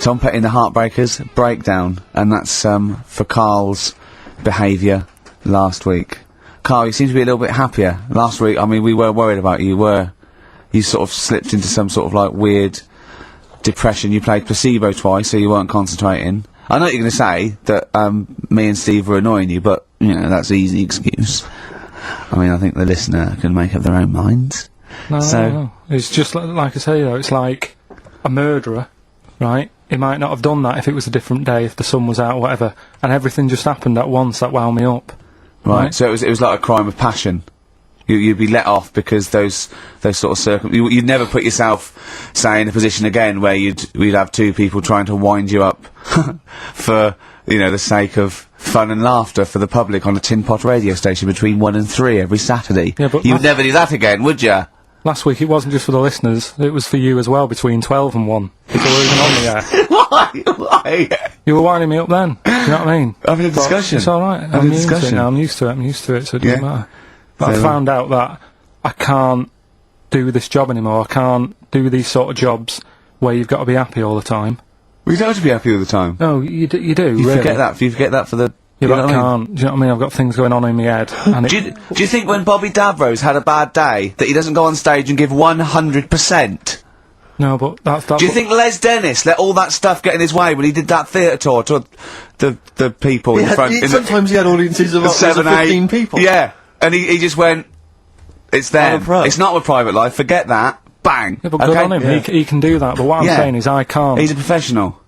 Tom Petty and the Heartbreakers, Breakdown, and that's for Karl's behaviour last week. Karl, you seem to be a little bit happier. Last week, I mean, we were worried about you. You sort of slipped into some sort of like weird depression. You played placebo twice, so you weren't concentrating. I know you're going to say that me and Steve were annoying you, but, you know, that's an easy excuse. I mean, I think the listener can make up their own minds. No. It's just like I say, you know, it's like a murderer, right? He might not have done that if it was a different day, if the sun was out or whatever, and everything just happened at once that wound me up. Right, so it was like a crime of passion. You'd be let off because those sort of you'd never put yourself, say, in a position again where we'd have two people trying to wind you up for, you know, the sake of fun and laughter for the public on a tin pot radio station between 1 and 3 every Saturday. Yeah, but you'd never do that again, would you? Last week it wasn't just for the listeners, it was for you as well, between 12 and 1. Before we were even on the air. Why? You were winding me up then, do you know what I mean? Having a discussion. It's alright, I'm used to it now, I'm used to it, so it doesn't matter. But I found out that I can't do this job anymore, I can't do these sort of jobs where you've got to be happy all the time. Well, you don't have to be happy all the time. No, you do, You really. forget that for the... Yeah, but I can't, do you know what I mean? I've got things going on in my head. And do you think when Bobby Davros had a bad day, that he doesn't go on stage and give 100%? No, but that's Do you think Les Dennis let all that stuff get in his way when he did that theatre tour to the people in front? Sometimes he had audiences of up to 15 people. Yeah, and he just went, it's them. It's not a private life, forget that. Bang! Yeah, but good on him, he can do that, but what I'm saying is I can't. He's a professional.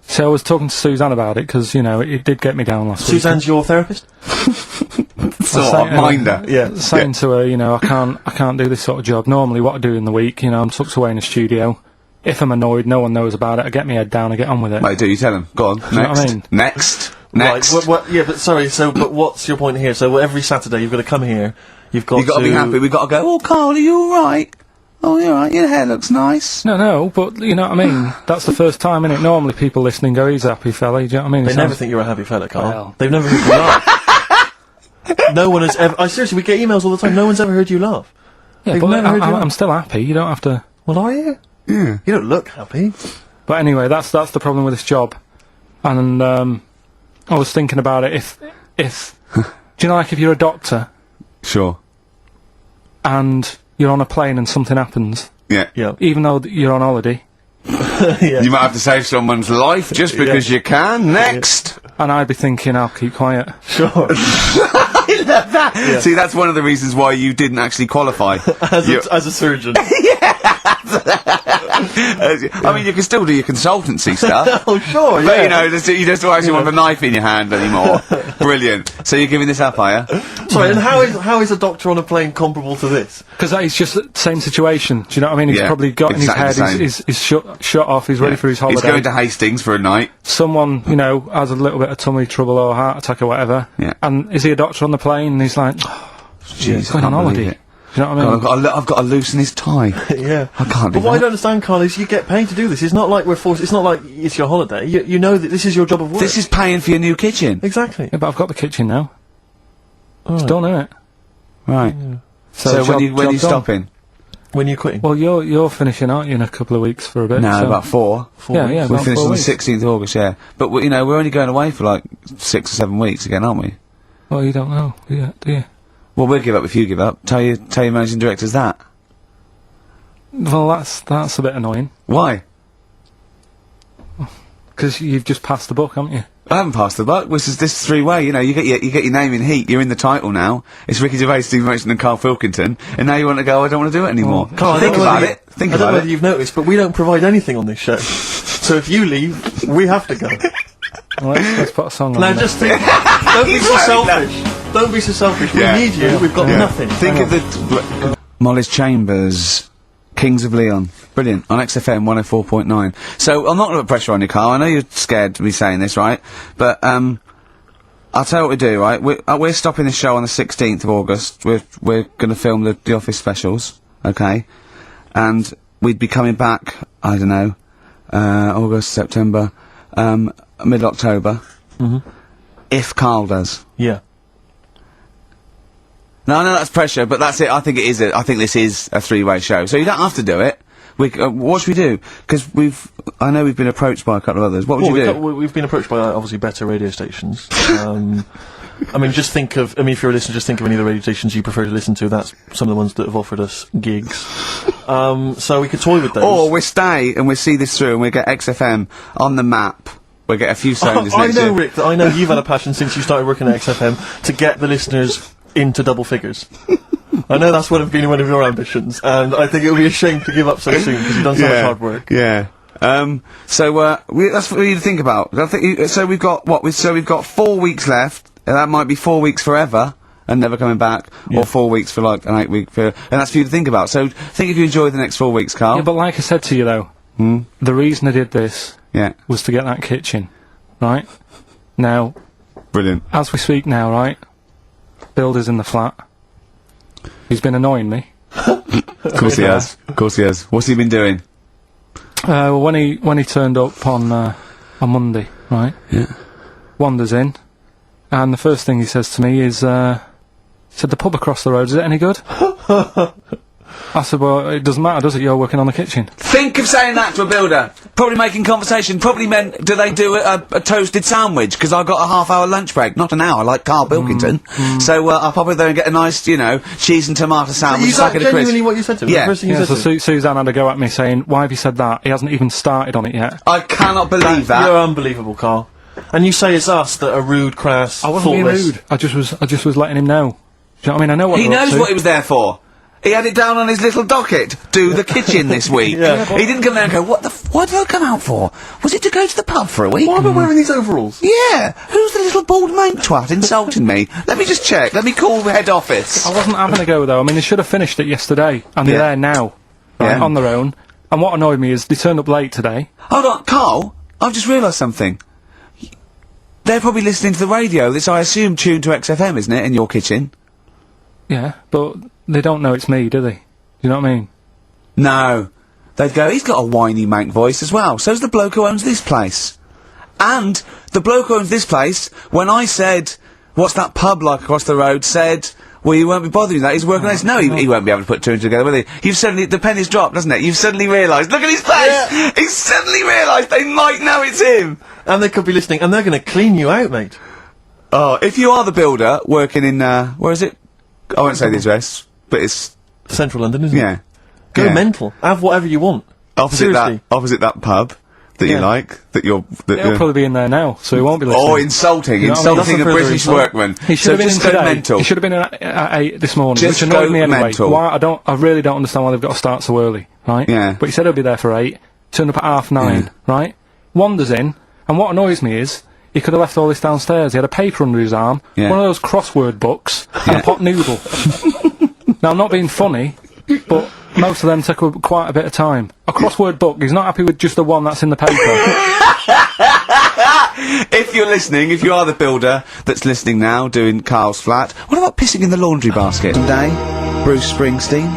So I was talking to Suzanne about it, because, you know, it did get me down last week. Suzanne's your therapist? Minder. Yeah. Saying to her, you know, I can't do this sort of job. Normally what I do in the week, you know, I'm tucked away in a studio. If I'm annoyed, no one knows about it, I get my head down, I get on with it. Mate, do you tell him? Go on, next. You know what I mean? Next. Right, yeah, but sorry, but what's your point here? So every Saturday you've got to come here, you've got to be happy, we've got to go, oh, Karl, are you alright? Oh, you're right, your hair looks nice. No, but, you know what I mean? That's the first time, innit? Normally people listening go, he's a happy fella, do you know what I mean? They never think you're a happy fella, Karl. Well. They've never heard you laugh. No one has ever... seriously, we get emails all the time, no one's ever heard you laugh. Yeah, They've but never heard you laugh. I'm still happy, you don't have to... Well, are you? Yeah. You don't look happy. But anyway, that's the problem with this job. And, I was thinking about it, if do you know, like, if you're a doctor... Sure. And you're on a plane and something happens... Yeah. Even though you're on holiday. Yeah. You might have to save someone's life just because you can. Next! And I'd be thinking, I'll keep quiet. Sure. I love that! Yeah. See, that's one of the reasons why you didn't actually qualify. as a surgeon. I mean, you can still do your consultancy stuff. Oh, sure, But, you know, you just don't actually want a knife in your hand anymore. Brilliant. So you're giving this up, are you? Sorry, and how is a doctor on a plane comparable to this? Because that is just the same situation. Do you know what I mean? He's probably got in his head, he's shut off, he's ready for his holiday. He's going to Hastings for a night. Someone, you know, has a little bit of tummy trouble or heart attack or whatever. Yeah. And is he a doctor on the plane? And he's like, he's going on holiday. Do you know what I mean? God, I've got to loosen his tie. Yeah. I can't do that. But what I don't understand, Karl, is you get paid to do this. It's not like we're forced. It's not like it's your holiday. You know that this is your job of work. This is paying for your new kitchen. Exactly. Yeah, but I've got the kitchen now. It's done, innit? Right. Yeah. So when are you stopping? When you're quitting? Well, you're finishing, aren't you, in a couple of weeks for a bit? No, so. about 4. Yeah, we about finish 4 on the weeks. 16th of August, yeah. But, you know, we're only going away for like 6 or 7 weeks again, aren't we? Well, you don't know, do you? Well, we'll give up if you give up. Tell your managing directors that. Well, that's a bit annoying. Why? Because you've just passed the book, haven't you? I haven't passed the buck. This is 3-way. You know, you get your name in heat. You're in the title now. It's Ricky Gervais, Steve Merchant, and Karl Pilkington. And now you want to go? I don't want to do it anymore. Karl, think about it. Think I don't about know it. whether you've noticed, but we don't provide anything on this show. So if you leave, we have to go. Well, let's put a song on. Now just think. Don't be so selfish. Don't be so selfish. Yeah. We need you. We've got nothing. Think of the Molly's Chambers, Kings of Leon. Brilliant. On XFM 104.9. So, I'm not going to put pressure on you, Karl. I know you're scared to be saying this, right? But, I'll tell you what we do, right? We're stopping the show on the 16th of August. We're going to film the Office specials, okay? And we'd be coming back, I don't know, August, September, mid-October. If Karl does. Yeah. No, that's pressure, but that's it. I think it is. I think this is a 3-way show. So you don't have to do it. what should we do? Because I know we've been approached by a couple of others. What would you do? We've been approached by obviously better radio stations. I mean, if you're a listener, just think of any of the radio stations you prefer to listen to. That's some of the ones that have offered us gigs. So we could toy with those. Or we stay and we see this through and we get XFM on the map. We'll get a few songs I next know, year. Rick, that I know you've had a passion since you started working at XFM to get the listeners into double figures. I know that's been one of your ambitions, and I think it would be a shame to give up so soon because you've done so much hard work. Yeah. That's for you to think about. I think so we've got 4 weeks left. And that might be 4 weeks forever and never coming back, or 4 weeks for like an 8-week period. And that's for you to think about. So think if you enjoy the next 4 weeks, Karl. Yeah, but like I said to you though, the reason I did this was to get that kitchen, right? Now, brilliant. As we speak now, right? Builder's in the flat. He's been annoying me. Of course he has. Of course he has. What's he been doing? Well, when he turned up on Monday, right? Yeah. Wanders in. And the first thing he says to me is, he said, the pub across the road, is it any good? I said, well, it doesn't matter, does it? You're working on the kitchen. Think of saying that to a builder. Probably making conversation. Probably meant, do they do a toasted sandwich? Because I got a half-hour lunch break. Not an hour, like Karl Pilkington. So I'll pop over there and get a nice, cheese and tomato sandwich. Is that genuinely what you said to him? Yeah. The first thing you said to him? Suzanne had a go at me saying, why have you said that? He hasn't even started on it yet. I cannot believe that. You're unbelievable, Karl. And you say it's us that are rude, crass, I wasn't being rude. I just was letting him know. Do you know what I mean? I know what he knows what he was there for. He had it down on his little docket. Do the kitchen this week. He didn't come there and go, what did I come out for? Was it to go to the pub for a week? Why am I wearing these overalls? Yeah. Who's the little bald mate twat insulting me? Let me just check. Let me call the head office. I wasn't having a go though. I mean, they should have finished it yesterday, and they're there now, right, on their own. And what annoyed me is they turned up late today. Hold on, Karl. I've just realised something. They're probably listening to the radio. This, I assume, tuned to XFM, isn't it, in your kitchen? Yeah, but they don't know it's me, do they? Do you know what I mean? No. They'd go, he's got a whiny mank voice as well. So's the bloke who owns this place. And the bloke who owns this place, when I said, what's that pub like across the road, said, well, you won't be bothering that, he's working on this. No, he won't be able to put two and two together, will he? You've suddenly, the penny's dropped, doesn't it? You've suddenly realised, look at his face! Yeah. He's suddenly realised they might know it's him! And they could be listening, and they're going to clean you out, mate. Oh, if you are the builder, working in, where is it? I won't say the address, but it's... Central London, isn't it? Yeah. Go mental. Have whatever you want. Opposite that pub that you like, He'll probably be in there now, so he won't be listening. Oh, insulting a British workman. He should have been in today. Mental. He should have been in at 8 this morning, Just which annoyed me anyway. mental. I really don't understand why they've got to start so early, right? Yeah. But he said he'll be there for 8, turned up at 9:30, right? Wanders in, and what annoys me is, he could have left all this downstairs. He had a paper under his arm, one of those crossword books, and a pot noodle. Now, I'm not being funny, but most of them take quite a bit of time. A crossword book, he's not happy with just the one that's in the paper. If you're listening, if you are the builder that's listening now, doing Karl's flat, what about pissing in the laundry basket? Today, Bruce Springsteen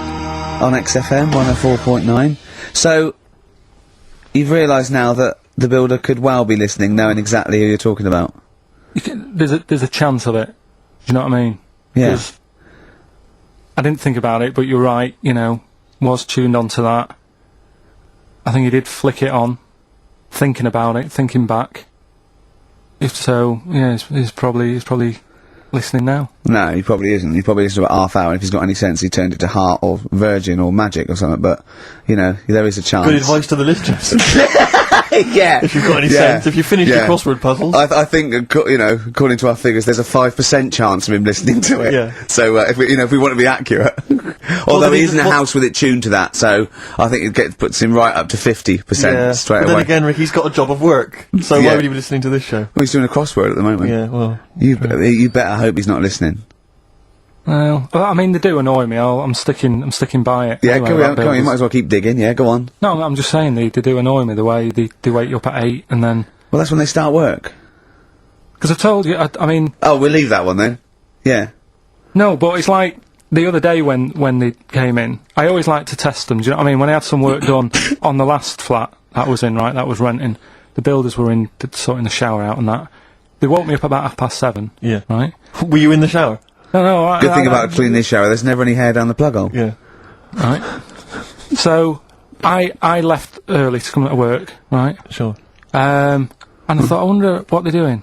on XFM 104.9. So, you've realised now that the builder could well be listening, knowing exactly who you're talking about. There's a chance of it. Do you know what I mean? Yeah. I didn't think about it, but you're right, was tuned onto that. I think he did flick it on, thinking about it, thinking back. If so, yeah, he's probably listening now. No, he probably isn't. He probably listens to about half hour. If he's got any sense, he turned it to Heart or Virgin or Magic or something, but, there is a chance. Good advice to the listeners. Yeah. If you've got any sense, if you finish your crossword puzzles. I think, according to our figures, there's a 5% chance of him listening to it. Yeah. So, if we want to be accurate. Although he is in a house with it tuned to that, so I think it puts him right up to 50% straight away. But then again, Rick, he's got a job of work, so why would he be listening to this show? Well, he's doing a crossword at the moment. Yeah, well. You better hope he's not listening. Well, I mean, they do annoy me. I'm sticking by it. Yeah, anyway, come on, you might as well keep digging, yeah, go on. No, I'm just saying, they do annoy me, the way they wake you up at 8 and then... Well, that's when they start work. Because I told you, I mean... Oh, we'll leave that one then. Yeah. No, but it's like, the other day when they came in, I always like to test them, do you know what I mean? When I had some work done on the last flat that was in, right, that was renting, the builders were in, sorting the shower out and that. They woke me up about 7:30. Yeah. Right? Were you in the shower? No, Good thing about cleaning this shower, there's never any hair down the plug hole. Yeah. Right. So, I left early to come to work, right? Sure. And I thought, I wonder what they're doing.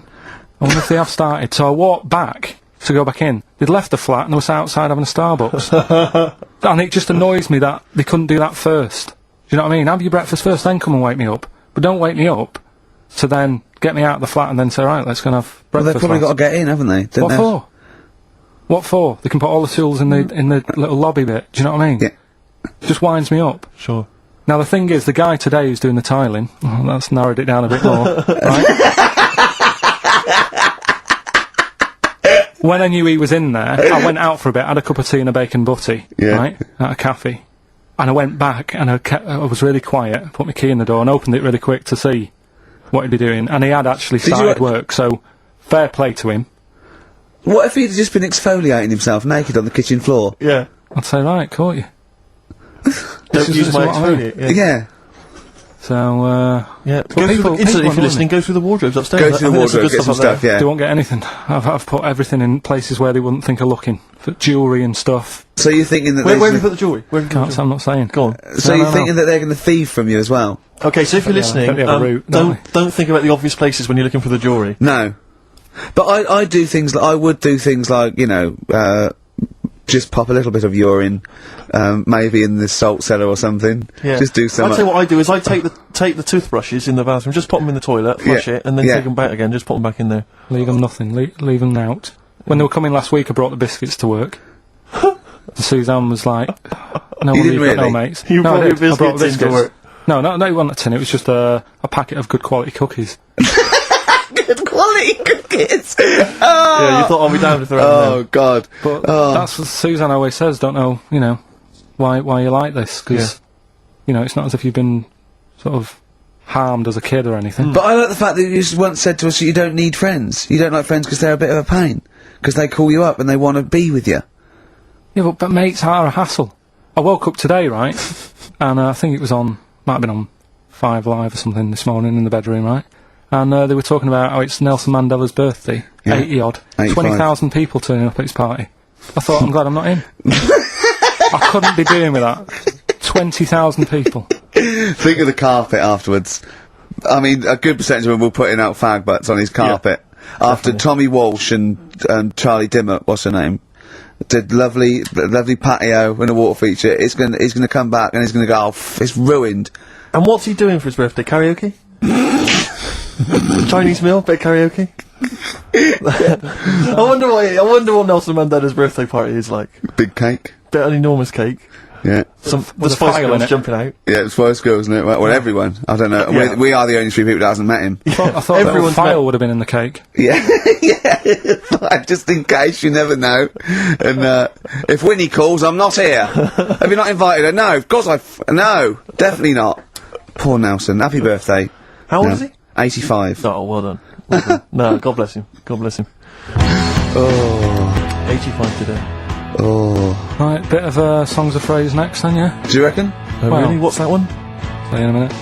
I wonder if they have started. So I walked back to go back in. They'd left the flat and they was outside having a Starbucks. And it just annoys me that they couldn't do that first. Do you know what I mean? Have your breakfast first, then come and wake me up. But don't wake me up to then get me out of the flat and then say, right, let's go and have breakfast. Well, they've probably got to get in, haven't they? What for? What for? They can put all the tools in the little lobby bit. Do you know what I mean? Yeah. Just winds me up. Sure. Now the thing is, the guy today who's doing the tiling, that's narrowed it down a bit more, right? When I knew he was in there, I went out for a bit, had a cup of tea and a bacon butty, right, at a cafe. And I went back and I was really quiet, put my key in the door and opened it really quick to see what he'd be doing. And he had actually started work, so fair play to him. What if he'd just been exfoliating himself naked on the kitchen floor? Yeah. I'd say, right, caught you. Don't use my exfoliate. Yeah. So, yeah. If you're listening, go through the wardrobes upstairs. Go through the wardrobe, get some stuff, yeah. They won't get anything. I've put everything in places where they wouldn't think of looking. For jewellery and stuff. So you're thinking that where have you put the jewellery? I'm not saying. Go on. So you're thinking that they're going to thieve from you as well? Okay, so if you're listening, don't think about the obvious places when you're looking for the jewellery. No. But I do things like, I would do things like, you know, just pop a little bit of urine, maybe in the salt cellar or something. Yeah. Just do some. I'll tell you what I do is I take the toothbrushes in the bathroom, just pop them in the toilet, flush it, and then take them back again, just pop them back in there. Leave them nothing, leave them out. When they were coming last week, I brought the biscuits to work. And Suzanne was like, no, You didn't got no really? mates. You no, brought I your did. I brought biscuits into work. No, it wasn't a tin, it was just a packet of good quality cookies. Good quality cookies! Yeah, you thought I'll be down if they're Oh, God. But that's what Suzanne always says, don't know, you know, why you like this, because, you know, it's not as if you've been sort of harmed as a kid or anything. But I like the fact that you once said to us that you don't need friends. You don't like friends because they're a bit of a pain. Because they call you up and they want to be with you. Yeah, but mates are a hassle. I woke up today, right, and I think it was might have been on 5 Live or something this morning in the bedroom, right? And they were talking about how it's Nelson Mandela's birthday, 80-odd, 20,000 people turning up at his party. I thought, I'm glad I'm not in. I couldn't be doing with that. 20,000 people. Think of the carpet afterwards. I mean, a good percentage of them will put in out fag butts on his carpet. After Tommy Walsh and Charlie Dimmock, what's her name, did lovely patio and a water feature, he's gonna come back and he's gonna go, it's ruined. And what's he doing for his birthday? Karaoke? Chinese meal, bit of karaoke. I wonder what Nelson Mandela's birthday party is like. Big cake. Bit of an enormous cake. Yeah. The Spice Girls jumping out. Yeah, it's Spice Girls, isn't it? Well, everyone. I don't know. Yeah. We are the only 3 people that hasn't met him. I thought everyone's file would have been in the cake. Yeah, yeah. Just in case, you never know. And if Winnie calls, I'm not here. Have you not invited her? No, of course no, definitely not. Poor Nelson. Happy birthday. How old is he? 85. Oh, well done. Well done. No, God bless him. God bless him. Oh. 85 today. Oh. Right, bit of songs of phrase next then, yeah? Do you reckon? Oh, Well. really? What's that one? See you in a minute.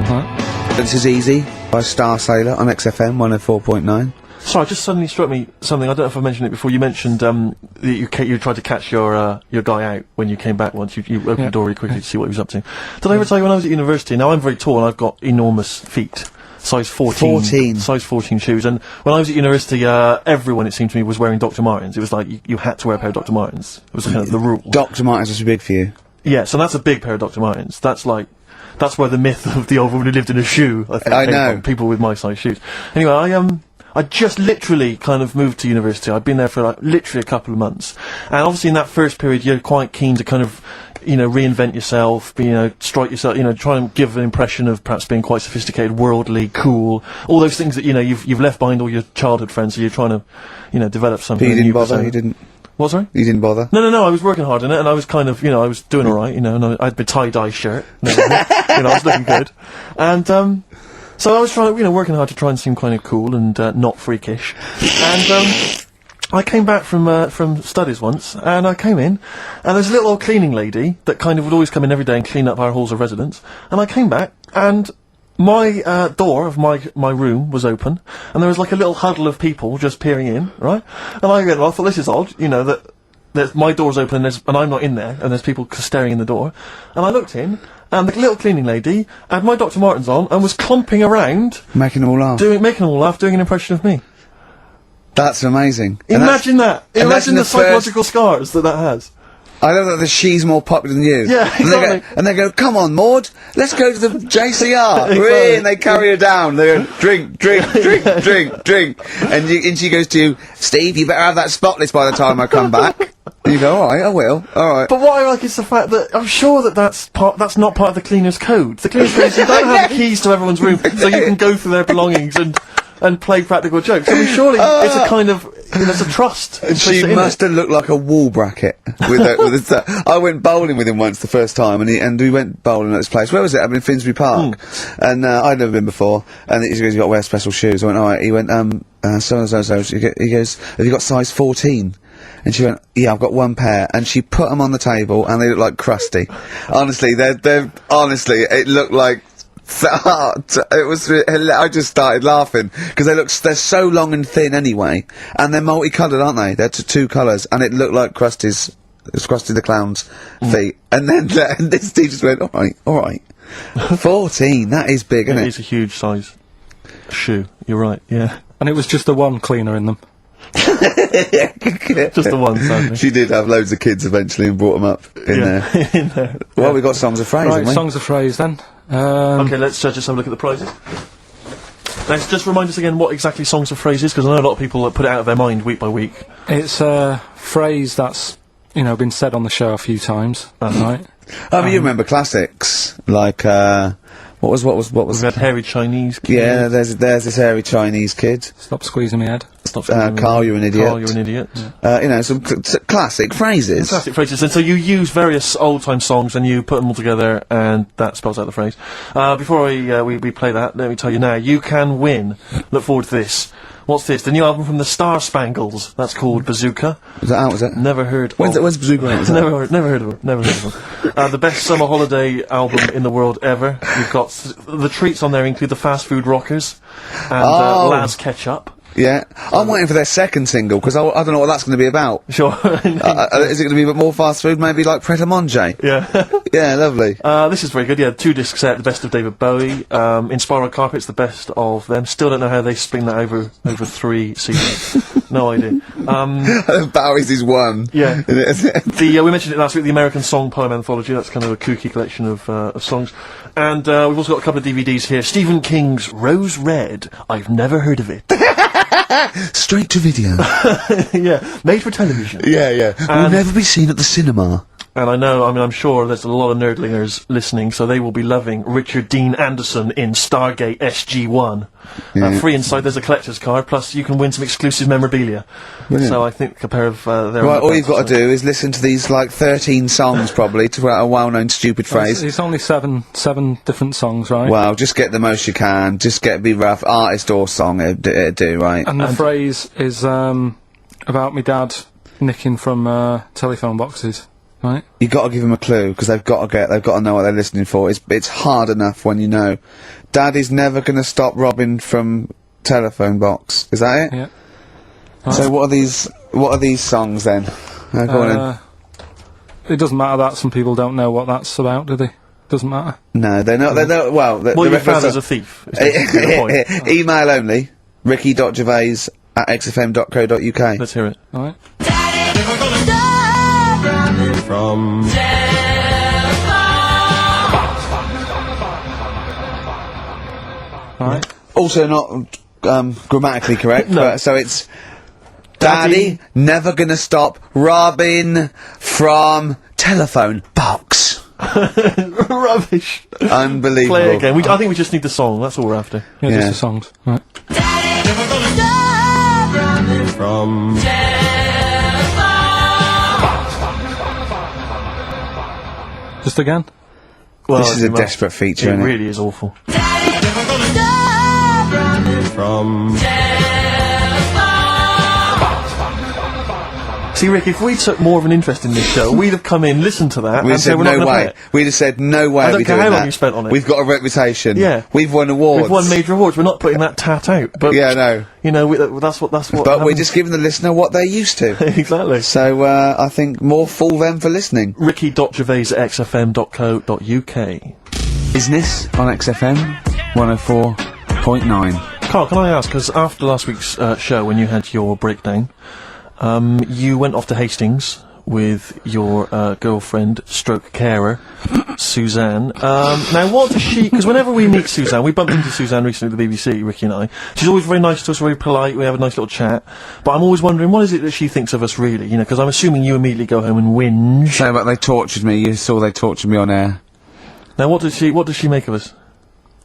Right. This is Easy by Star Sailor on XFM 104.9. Sorry, just suddenly struck me something. I don't know if I mentioned it before. You mentioned that you tried to catch your guy out when you came back once. You opened the door really quickly to see what he was up to. Did I ever tell you when I was at university? Now I'm very tall and I've got enormous feet. Size 14. Size 14 shoes. And when I was at university, everyone, it seemed to me, was wearing Dr. Martens. It was like you had to wear a pair of Dr. Martens. It was kind of the rule. Dr. Martens was too big for you. Yeah, so that's a big pair of Dr. Martens. That's where the myth of the old woman who lived in a shoe, I think, came from. People with my size shoes. Anyway, I just literally kind of moved to university. I'd been there for literally a couple of months. And obviously in that first period, you're quite keen to kind of, reinvent yourself, strike yourself, try and give an impression of perhaps being quite sophisticated, worldly, cool, all those things that, you've left behind all your childhood friends, so you're trying to, develop something. But you didn't bother, persona. you didn't? What, sorry? You didn't bother? No, I was working hard on it, and I was kind of, I was doing alright, and I had my tie-dye shirt, and everything, I was looking good. And, so I was trying, working hard to try and seem kind of cool and, not freakish. And, I came back from studies once, and I came in, and there's a little old cleaning lady that kind of would always come in every day and clean up our halls of residence. And I came back, and my door of my room was open, and there was like a little huddle of people just peering in, right? And I thought, this is odd, that my door's open and I'm not in there, and there's people staring in the door. And I looked in, and the little cleaning lady had my Dr. Martens on and was clomping around, Making them all laugh. making them all laugh, doing an impression of me. That's amazing. Imagine that. and that's Imagine in the the psychological scars that has. I love that she's more popular than you. Yeah, exactly. And they go, come on, Maud, let's go to the JCR. Exactly. And they carry her down. They go, drink, drink, drink, drink, drink. And she goes to you, Steve, you better have that spotless by the time I come back. And you go, alright, I will, alright. But what I like is the fact that I'm sure that that's not part of the cleaner's code. The cleaner's code is you don't have the keys to everyone's room, so you can go through their belongings and play practical jokes. I mean, surely it's a kind of, there's a trust. She must have looked like a wall bracket with I went bowling with him once the first time, and we went bowling at this place. Where was it? Up in Finsbury Park. And I'd never been before. And he goes, "You got to wear special shoes." I went, "All right." He went, so and so. He goes, "Have you got size 14?" And she went, "Yeah, I've got one pair." And she put them on the table, and they look like crusty. Honestly, honestly, it looked like. It was. I just started laughing because they're so long and thin anyway, and they're multicoloured, aren't they? They're two colours, and it looked like Krusty's. It's Krusty the Clown's feet. And then this Steve just went, all right, 14. That is big, isn't it? It is a huge size shoe. You're right. Yeah. And it was just the one cleaner in them. Just the one, sadly. She did have loads of kids eventually and brought them up in there. In there. Well, we got songs of phrase, Right, haven't we? songs of phrase then. Okay, let's just have a look at the prizes. Let's just remind us again what exactly songs of phrase is, because I know a lot of people put it out of their mind week by week. It's a phrase that's, been said on the show a few times, right? I mean, you remember classics like what was? We've had hairy Chinese kid. Yeah, there's this hairy Chinese kid. Stop squeezing my head. Carl, you're an idiot. Carl, you're an idiot. Yeah. Some classic phrases. Classic phrases, and so you use various old-time songs and you put them all together, and that spells out the phrase. Before we play that, let me tell you now, you can win. Look forward to this. What's this? The new album from the Star Spangles. That's called Bazooka. Is that out? Was it? Never heard. When's Bazooka out? Never heard of it. Never heard of it. The best summer holiday album in the world ever. You've got the treats on there include the Fast Food Rockers and Laz Ketchup. Yeah, I'm waiting for their second single because I don't know what that's going to be about. Sure. Is it going to be a bit more fast food? Maybe like Pret a Manger? Yeah. Yeah, lovely. This is very good. Yeah, 2-disc set, the best of David Bowie. Inspiral Carpets, the best of them. Still don't know how they spring that over 3 seasons. No idea. Bowie's is one. Yeah. We mentioned it last week. The American Song Poem Anthology. That's kind of a kooky collection of songs. And we've also got a couple of DVDs here. Stephen King's Rose Red. I've never heard of it. Straight to video. Yeah, made for television. Yeah. Will never be seen at the cinema. And I'm sure there's a lot of nerdlingers listening, so they will be loving Richard Dean Anderson in Stargate SG-1. Free inside, there's a collector's card, plus you can win some exclusive memorabilia. Brilliant. So I think a pair of their... Right, all you've got to do is listen to these, 13 songs, probably, to write a well-known stupid phrase. It's only seven different songs, right? Well, just get the most you can. Just be rough. Artist or song, it'd do, right? And the phrase is, about me dad nicking from, telephone boxes. Right. You got to give them a clue because they've got to know what they're listening for. It's hard enough when you know. Daddy's never going to stop robbing from telephone box. Is that it? Yeah. Right. So what are these songs then? Go on in. It doesn't matter that some people don't know what that's about, do they? Doesn't matter. No, they know. They know. Well, your father's a thief. Is the point. Email only. ricky.gervais@xfm.co.uk. Let's hear it. All right. From Right. Also not grammatically correct. No. So it's Daddy never gonna stop robbing from telephone box. Rubbish. Unbelievable. Play again. I think we just need the song. That's all we're after. Yeah, just the songs. Right. From Just again. Well, this is a desperate feature. It isn't really is awful. From See, Rick, if we took more of an interest in this show, we'd have come in, listened to that, We'd have and said said we're not no gonna play way. it. We'd have said no way. I don't we're care doing how long that. you spent on it. We've got a reputation. Yeah. We've won awards. We've won major awards. We're not putting that tat out, but Yeah, no. you know, that's what. But we're happens. just giving the listener what they're used to. Exactly. So I think more fool them for listening. Ricky.gervais@xfm.co.uk. Business on XFM 104.9. Karl, can I ask, because after last week's show, when you had your breakdown, you went off to Hastings with your girlfriend, stroke carer, Suzanne. Now, what does she... Because whenever we meet Suzanne, we bumped into Suzanne recently at the BBC, Ricky and I. She's always very nice to us, very polite, we have a nice little chat. But I'm always wondering, what is it that she thinks of us, really? You know, because I'm assuming you immediately go home and whinge. So, but they tortured me. You saw they tortured me on air. Now, what does she make of us?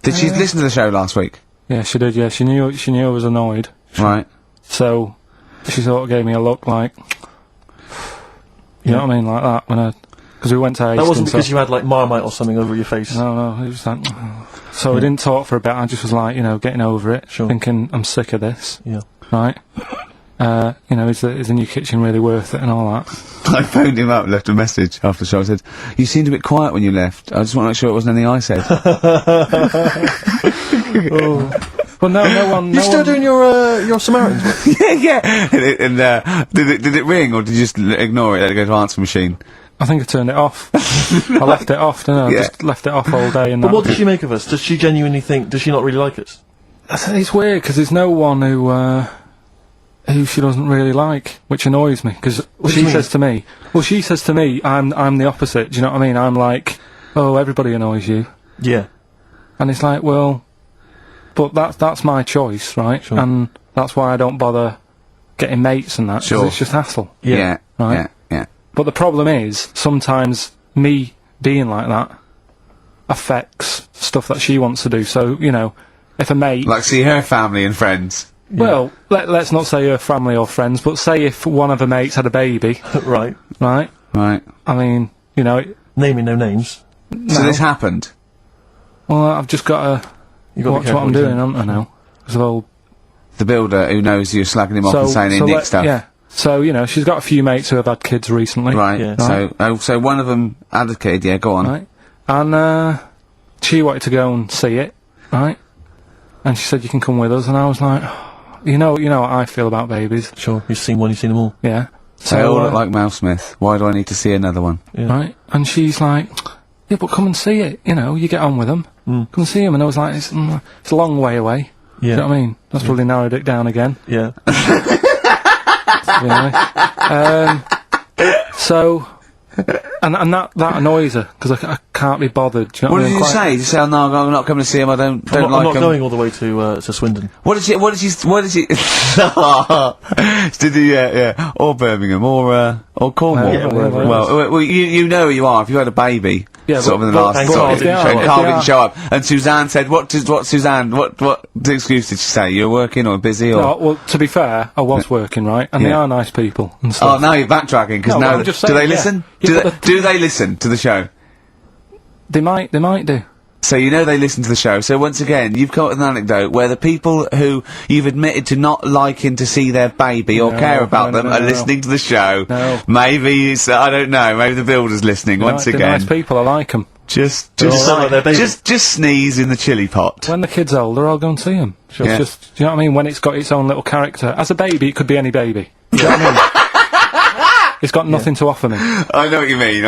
Did she listen to the show last week? Yeah, she did, yeah. She knew I was annoyed. Right. So, she sort of gave me a look like... You know what I mean? Like that, because we went to Hastings. That wasn't because you had, like, Marmite or something over your face. No, it was like... So we didn't talk for a bit, I just was like, you know, getting over it, Sure. thinking, I'm sick of this. Yeah. Right? You know, is the new kitchen really worth it and all that? I phoned him up, left a message after the show. I said, "You seemed a bit quiet when you left. I just want to make sure it wasn't anything I said." Well, no one... You still doing your Samaritans work? yeah. And did it ring, or did you just ignore it? Let it go to answer machine. I think I turned it off. I left it off, didn't I? Yeah. I just left it off all day and But that. what does she make of us? Does she genuinely think... Does she not really like us? It's weird, because there's no one who she doesn't really like, which annoys me, because she says to me, I'm the opposite, do you know what I mean? I'm like, oh, everybody annoys you. Yeah. And it's like, well, but that's my choice, right? Sure. And that's why I don't bother getting mates and that, 'cause Sure. it's just hassle. Yeah. Right. Yeah. But the problem is, sometimes me being like that affects stuff that she wants to do, so, you know, if a mate... Like see her family and friends. Well, let's not say her family or friends, but say if one of her mates had a baby, Right. right? Right. I mean, you know, Naming no names. So this happened. well, I've just got to You got watch what I'm doing, haven't I now? 'Cause of all... The builder who knows you're slagging him off and saying he nicks stuff. Yeah. So, you know, she's got a few mates who have had kids recently. Right. Yeah. So one of them had a kid. Yeah. Go on. Right. And, she wanted to go and see it, right? And she said, you can come with us, and I was like, you know what I feel about babies. Sure. You've seen one, you've seen them all. Yeah. They all look like Mel Smith. Why do I need to see another one? Yeah. Right? And she's like, yeah, but come and see it, you know, you get on with them. Come and see them. And I was like, it's a long way away. Yeah. You know what I mean? That's probably narrowed it down again, Yeah. to be honest. So, and that annoys her, because I can't be bothered. Do you know What what I did mean? you say? Did you say, "Oh no, I'm not coming to see him. I don't I'm like not him." going all the way to Swindon. What did she? Did he? Yeah. Or Birmingham, or Cornwall. Yeah, wherever well, you know who you are. If you had a baby, Yeah, sort of in the but- last, but sort of, Carl didn't show and up. Carl Yeah. didn't show up. And Suzanne said, "What Suzanne? What excuse did she say? You're working or busy or?" No, well, to be fair, I was working, right? And they Yeah. are nice people and Oh, stuff. now you're backtracking because No, now I'm just do saying, they yeah. listen? Yeah, but Do they listen to the show? They might do. So you know they listen to the show. So once again, you've got an anecdote where the people who you've admitted to not liking to see their baby or No, care about no, them no, are no. listening to the show. No. Maybe it's, I don't know. Maybe the builder's listening once They're again. nice people, I like them. Just sound like their baby. just sneeze in the chili pot. When the kid's older, I'll go and see him. Yeah. It's just, do you know what I mean? When it's got its own little character. As a baby, it could be any baby. Do you know what I mean? It's got nothing to offer me. I know what you mean.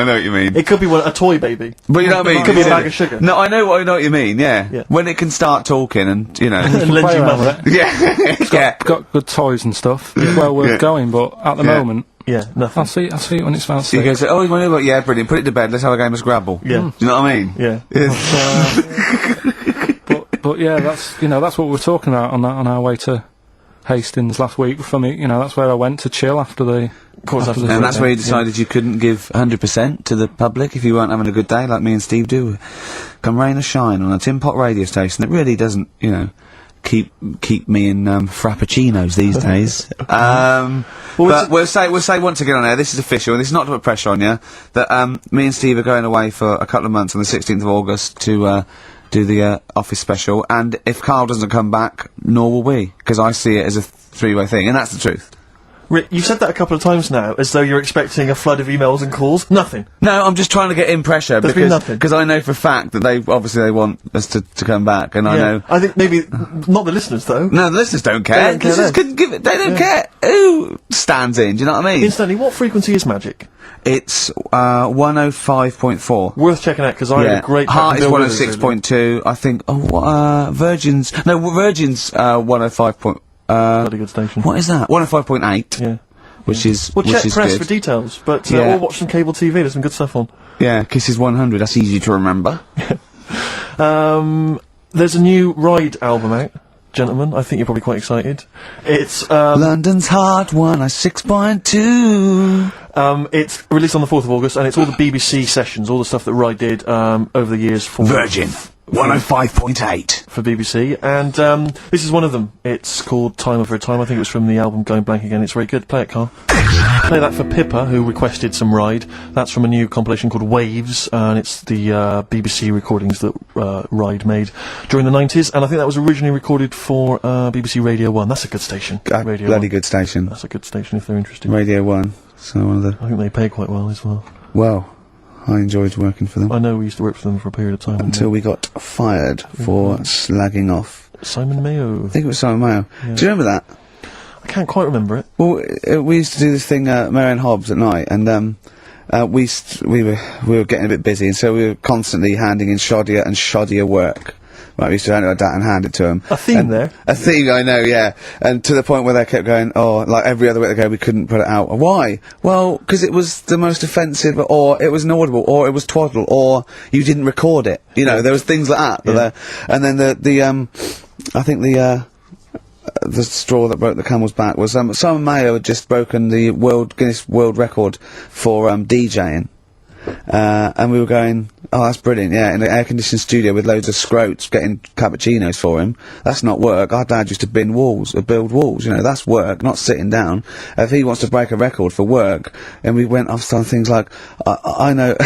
It could be a toy baby. But you know what I mean? It could be a bag of sugar. No, I know what you mean. Yeah. Yeah. When it can start talking and you know. And lend Play you around money. with it. yeah. yeah. Got good toys and stuff. It's well worth Yeah. going, but at the Yeah. moment, Yeah, nothing. I'll see it when it's about He 6. goes, "Oh, you want to look? Yeah, brilliant. Put it to bed. Let's have a game of Scrabble." Yeah. Do you know what I mean? Yeah. But yeah, that's what we were talking about on our way to Hastings last week. For me, that's where I went to chill after the. Of course, after after the And that's where you breakdown. decided you couldn't give 100% to the public if you weren't having a good day, like me and Steve do. Come rain or shine on a tin pot radio station that really doesn't, keep me in frappuccinos these days. But we'll say once again on air, this is official, and this is not to put pressure on you, that me and Steve are going away for a couple of months on the 16th of August to do the office special, and if Karl doesn't come back, nor will we, because I see it as a three-way thing, and that's the truth. Rick, you've said that a couple of times now, as though you're expecting a flood of emails and calls. Nothing. No, I'm just trying to get in pressure There's been nothing. because I know for a fact that they want us to come back, and I know. I think maybe not the listeners though. No, the listeners don't care. They don't care They don't care who stands in. Do you know what I mean? Incidentally, what frequency is Magic? It's 105.4. Worth checking out because I had a great. Heart is 106.2. I think. Virgin's 105. Bloody good station. What is that? 105.8. Yeah. Which is Well, check press good. for details, but Yeah. or watch some cable TV. There's some good stuff on. Yeah, Kisses 100. That's easy to remember. There's a new Ride album out, gentlemen. I think you're probably quite excited. It's London's Heart 106.2. It's released on the 4th of August, and it's all the BBC sessions, all the stuff that Ride did over the years for Virgin 105.8 for BBC, and this is one of them. It's called Time Over Time. I think it was from the album Going Blank Again. It's very good. Play it, Karl. Play that for Pippa, who requested some Ride. That's from a new compilation called Waves, and it's the BBC recordings that Ride made during the 90s, and I think that was originally recorded for BBC Radio 1. That's a good station. Radio bloody 1. good station. That's a good station if they're interested. Radio 1. So one of the. I think they pay quite well as well. Well, I enjoyed working for them. I know we used to work for them for a period of time. Until we got fired for slagging off. Simon Mayo. I think it was Simon Mayo. Yeah. Do you remember that? I can't quite remember it. Well, we used to do this thing, Marianne Hobbs at night, and we were getting a bit busy, and so we were constantly handing in shoddier and shoddier work. Right, we used to hand it like that and hand it to him. A theme there. A theme, I know, yeah. And to the point where they kept going, like every other week they go, we couldn't put it out. Why? Well, because it was the most offensive, or it was inaudible, or it was twaddle, or you didn't record it. You know, there was things like that. Yeah. And then I think the straw that broke the camel's back was Simon Mayo had just broken the Guinness World Record for DJing, and we were going, oh, that's brilliant, yeah, in an air-conditioned studio with loads of scrotes getting cappuccinos for him. That's not work. Our dad used to build walls, you know, that's work, not sitting down. If he wants to break a record for work, and we went off on things like, I know,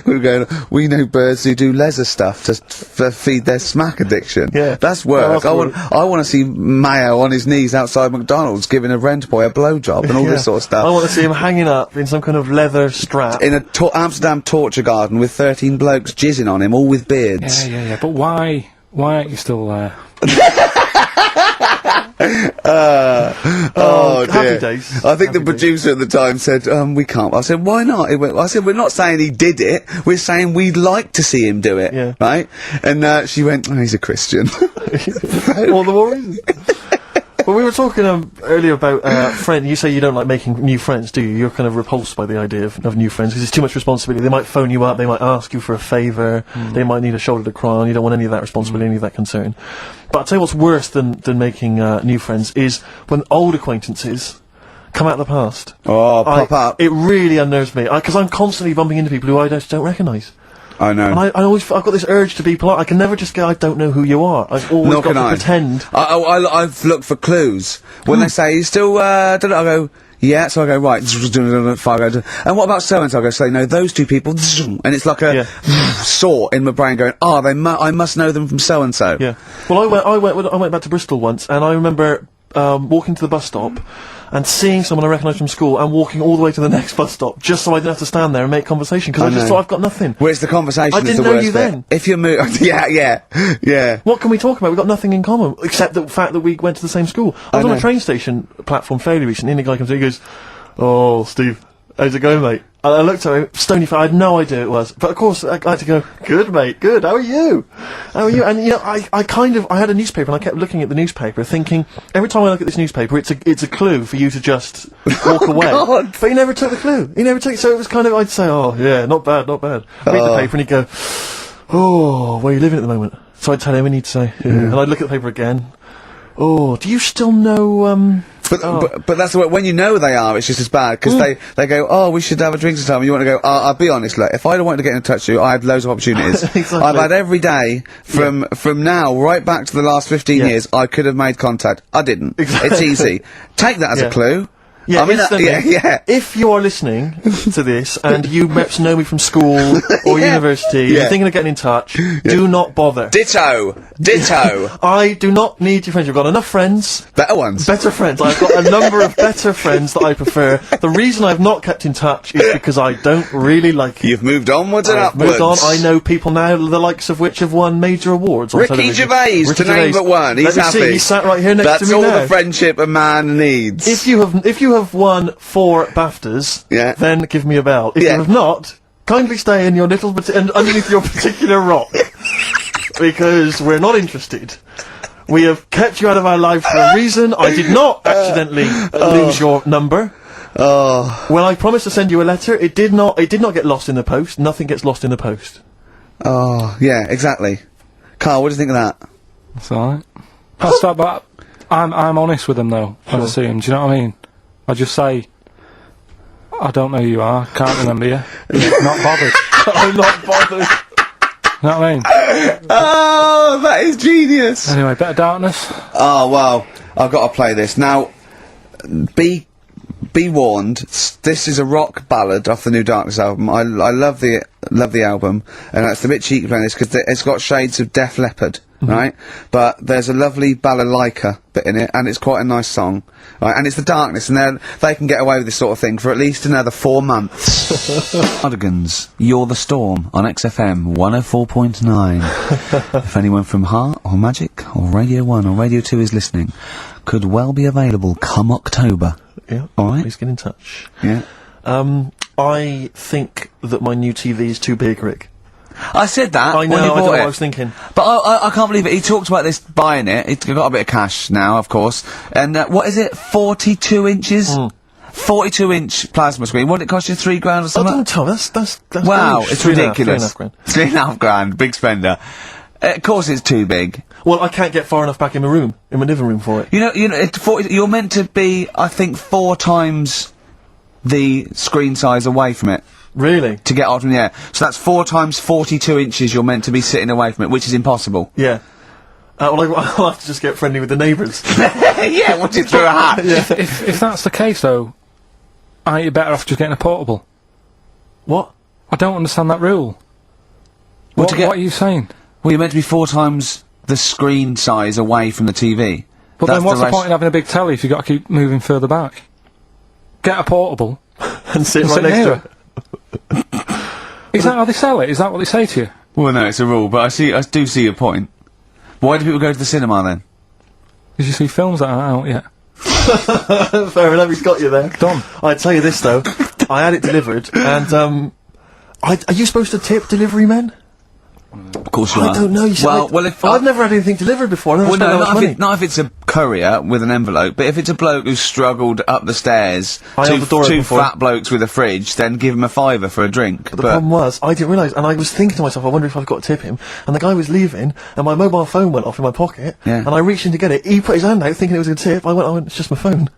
we were going, we know birds who do leisure stuff to feed their smack addiction. Yeah. That's work. Oh, I want to see Mayo on his knees outside McDonald's giving a rent boy a blowjob and all this sort of stuff. I want to see him hanging up in some kind of leather strap. In a Amsterdam torture garden with 13 blokes jizzing on him, all with beards. Yeah. But why aren't you still there? Oh dear. Happy days. I think Happy the producer at the time said, we can't. I said, why not? I said, we're not saying he did it, we're saying we'd like to see him do it. Yeah. Right? And she went, oh, he's a Christian. All the more reason. Well, we were talking earlier about friends. You say you don't like making new friends, do you? You're kind of repulsed by the idea of new friends because it's too much responsibility. They might phone you up, they might ask you for a favour, they might need a shoulder to cry on. You don't want any of that responsibility, any of that concern. But I'll tell you what's worse than making new friends is when old acquaintances come out of the past. Oh, pop up. It really unnerves me because I'm constantly bumping into people who I just don't recognise. I know. And I've got this urge to be polite. I can never just go, I don't know who you are. I've always got to pretend. I've looked for clues. When they say, you still, don't know, I go, yeah, so I go, right, and what about so-and-so? I go, so no, those two people, and it's like a saw in my brain going, I must know them from so-and-so. Yeah. Well, I went back to Bristol once, and I remember, walking to the bus stop, and seeing someone I recognised from school and walking all the way to the next bus stop just so I didn't have to stand there and make conversation because I just thought I've got nothing. Well, it's the conversation I that's didn't the know worst you bit. then. If you're yeah. What can we talk about? We've got nothing in common except the fact that we went to the same school. I was on a train station platform fairly recently and the guy comes in and he goes, "Oh, Steve, how's it going, mate?" And I looked at him, stony face, I had no idea it was. But of course, I like to go, "Good, mate, good, how are you? How are you?" And, you know, I had a newspaper and I kept looking at the newspaper thinking, every time I look at this newspaper, it's a clue for you to just walk away. God. But he never took the clue. He never took it, so it was kind of, I'd say, "Oh, yeah, not bad, not bad." Read the paper and he'd go, "Oh, where are you living at the moment?" So I'd tell him and he'd say, "Yeah." And I'd look at the paper again. "Oh, do you still know, But that's the way, when you know they are, it's just as bad, because they go, "Oh, we should have a drink sometime," and you want to go, "I'll be honest, look, if I'd have wanted to get in touch with you, I had loads of opportunities. Exactly. I've had every day, from now, right back to the last 15 years, I could have made contact. I didn't. Exactly. It's easy. Take that as a clue. Yeah, I mean, instantly. yeah. If you are listening to this and you perhaps know me from school or university, you're thinking of getting in touch, do not bother. Ditto. I do not need your friendship. I've got enough friends. Better ones. Better friends. I've got a number of better friends that I prefer. The reason I've not kept in touch is because I don't really like it. You've moved onwards and I've upwards. moved on. I know people now, the likes of which have won major awards on Ricky television. Gervais, to name but one. He's Let me happy. see, he's sat right here next That's to me all now. the friendship a man needs. If you have won 4 BAFTAs, then give me a bell. If you have not, kindly stay in your little underneath your particular rock, because we're not interested. We have kept you out of our lives for a reason. I did not accidentally lose your number. When I promised to send you a letter, it did not get lost in the post. Nothing gets lost in the post. Oh, yeah, exactly. Karl, what do you think of that? That's alright. But I'm honest with them though when I see them. Do you know what I mean? I just say, I don't know who you are, can't remember you. Not bothered. I'm not bothered. You know what I mean? Oh, that is genius. Anyway, Better Darkness. Oh, well, I've got to play this. Now, be warned, this is a rock ballad off the new Darkness album. I love the album, and it's a bit cheeky playing this because it's got shades of Def Leppard, right? But there's a lovely balalaika bit in it, and it's quite a nice song, right? And it's the Darkness, and they can get away with this sort of thing for at least another 4 months. Cardigans, You're the Storm on XFM 104.9. If anyone from Heart or Magic or Radio 1 or Radio 2 is listening, could well be available come October. Yeah, alright. Please get in touch. Yeah. I think that my new TV is too big, Rick. I said that I know, when he I don't know bought what it. I was thinking. But I can't believe it. He talked about this buying it. He's got a bit of cash now, of course. And what is it? 42 inches? 42-inch plasma screen. What did it cost you? $3 grand or Oh, something? don't tell me. That's Wow, huge. it's 3.5 ridiculous. grand. $3.5 grand. Big spender. Of course it's too big. Well, I can't get far enough back in my room, in my living room for it. You know, you're meant to be, I think, 4 times the screen size away from it. Really? To get out from the air. So that's 4 times 42 inches you're meant to be sitting away from it, which is impossible. Yeah. Well, I'll have to just get friendly with the neighbours. Yeah, watch it through a hat. If that's the case though, aren't you better off just getting a portable? What? I don't understand that rule. Well, What are you saying? Well, you're meant to be 4 times the screen size away from the TV. But then what's the point in having a big telly if you've got to keep moving further back? Get a portable. And sit right next to it. Is that how they sell it? Is that what they say to you? Well, no, it's a rule, but I do see your point. Why do people go to the cinema then? Did you see films that aren't out yet? Fair enough, he's got you there. Done. I tell you this though, I had it delivered, and are you supposed to tip delivery men? Of course you are. I don't know. You see, well, if I've never had anything delivered before. I've never spent that much money. not if it's a courier with an envelope, but if it's a bloke who's struggled up the stairs, two fat blokes with a fridge, then give him a £5 for a drink. But the problem was, I didn't realise, and I was thinking to myself, I wonder if I've got to tip him. And the guy was leaving, and my mobile phone went off in my pocket, and I reached in to get it. He put his hand out, thinking it was a tip. I went, it's just my phone.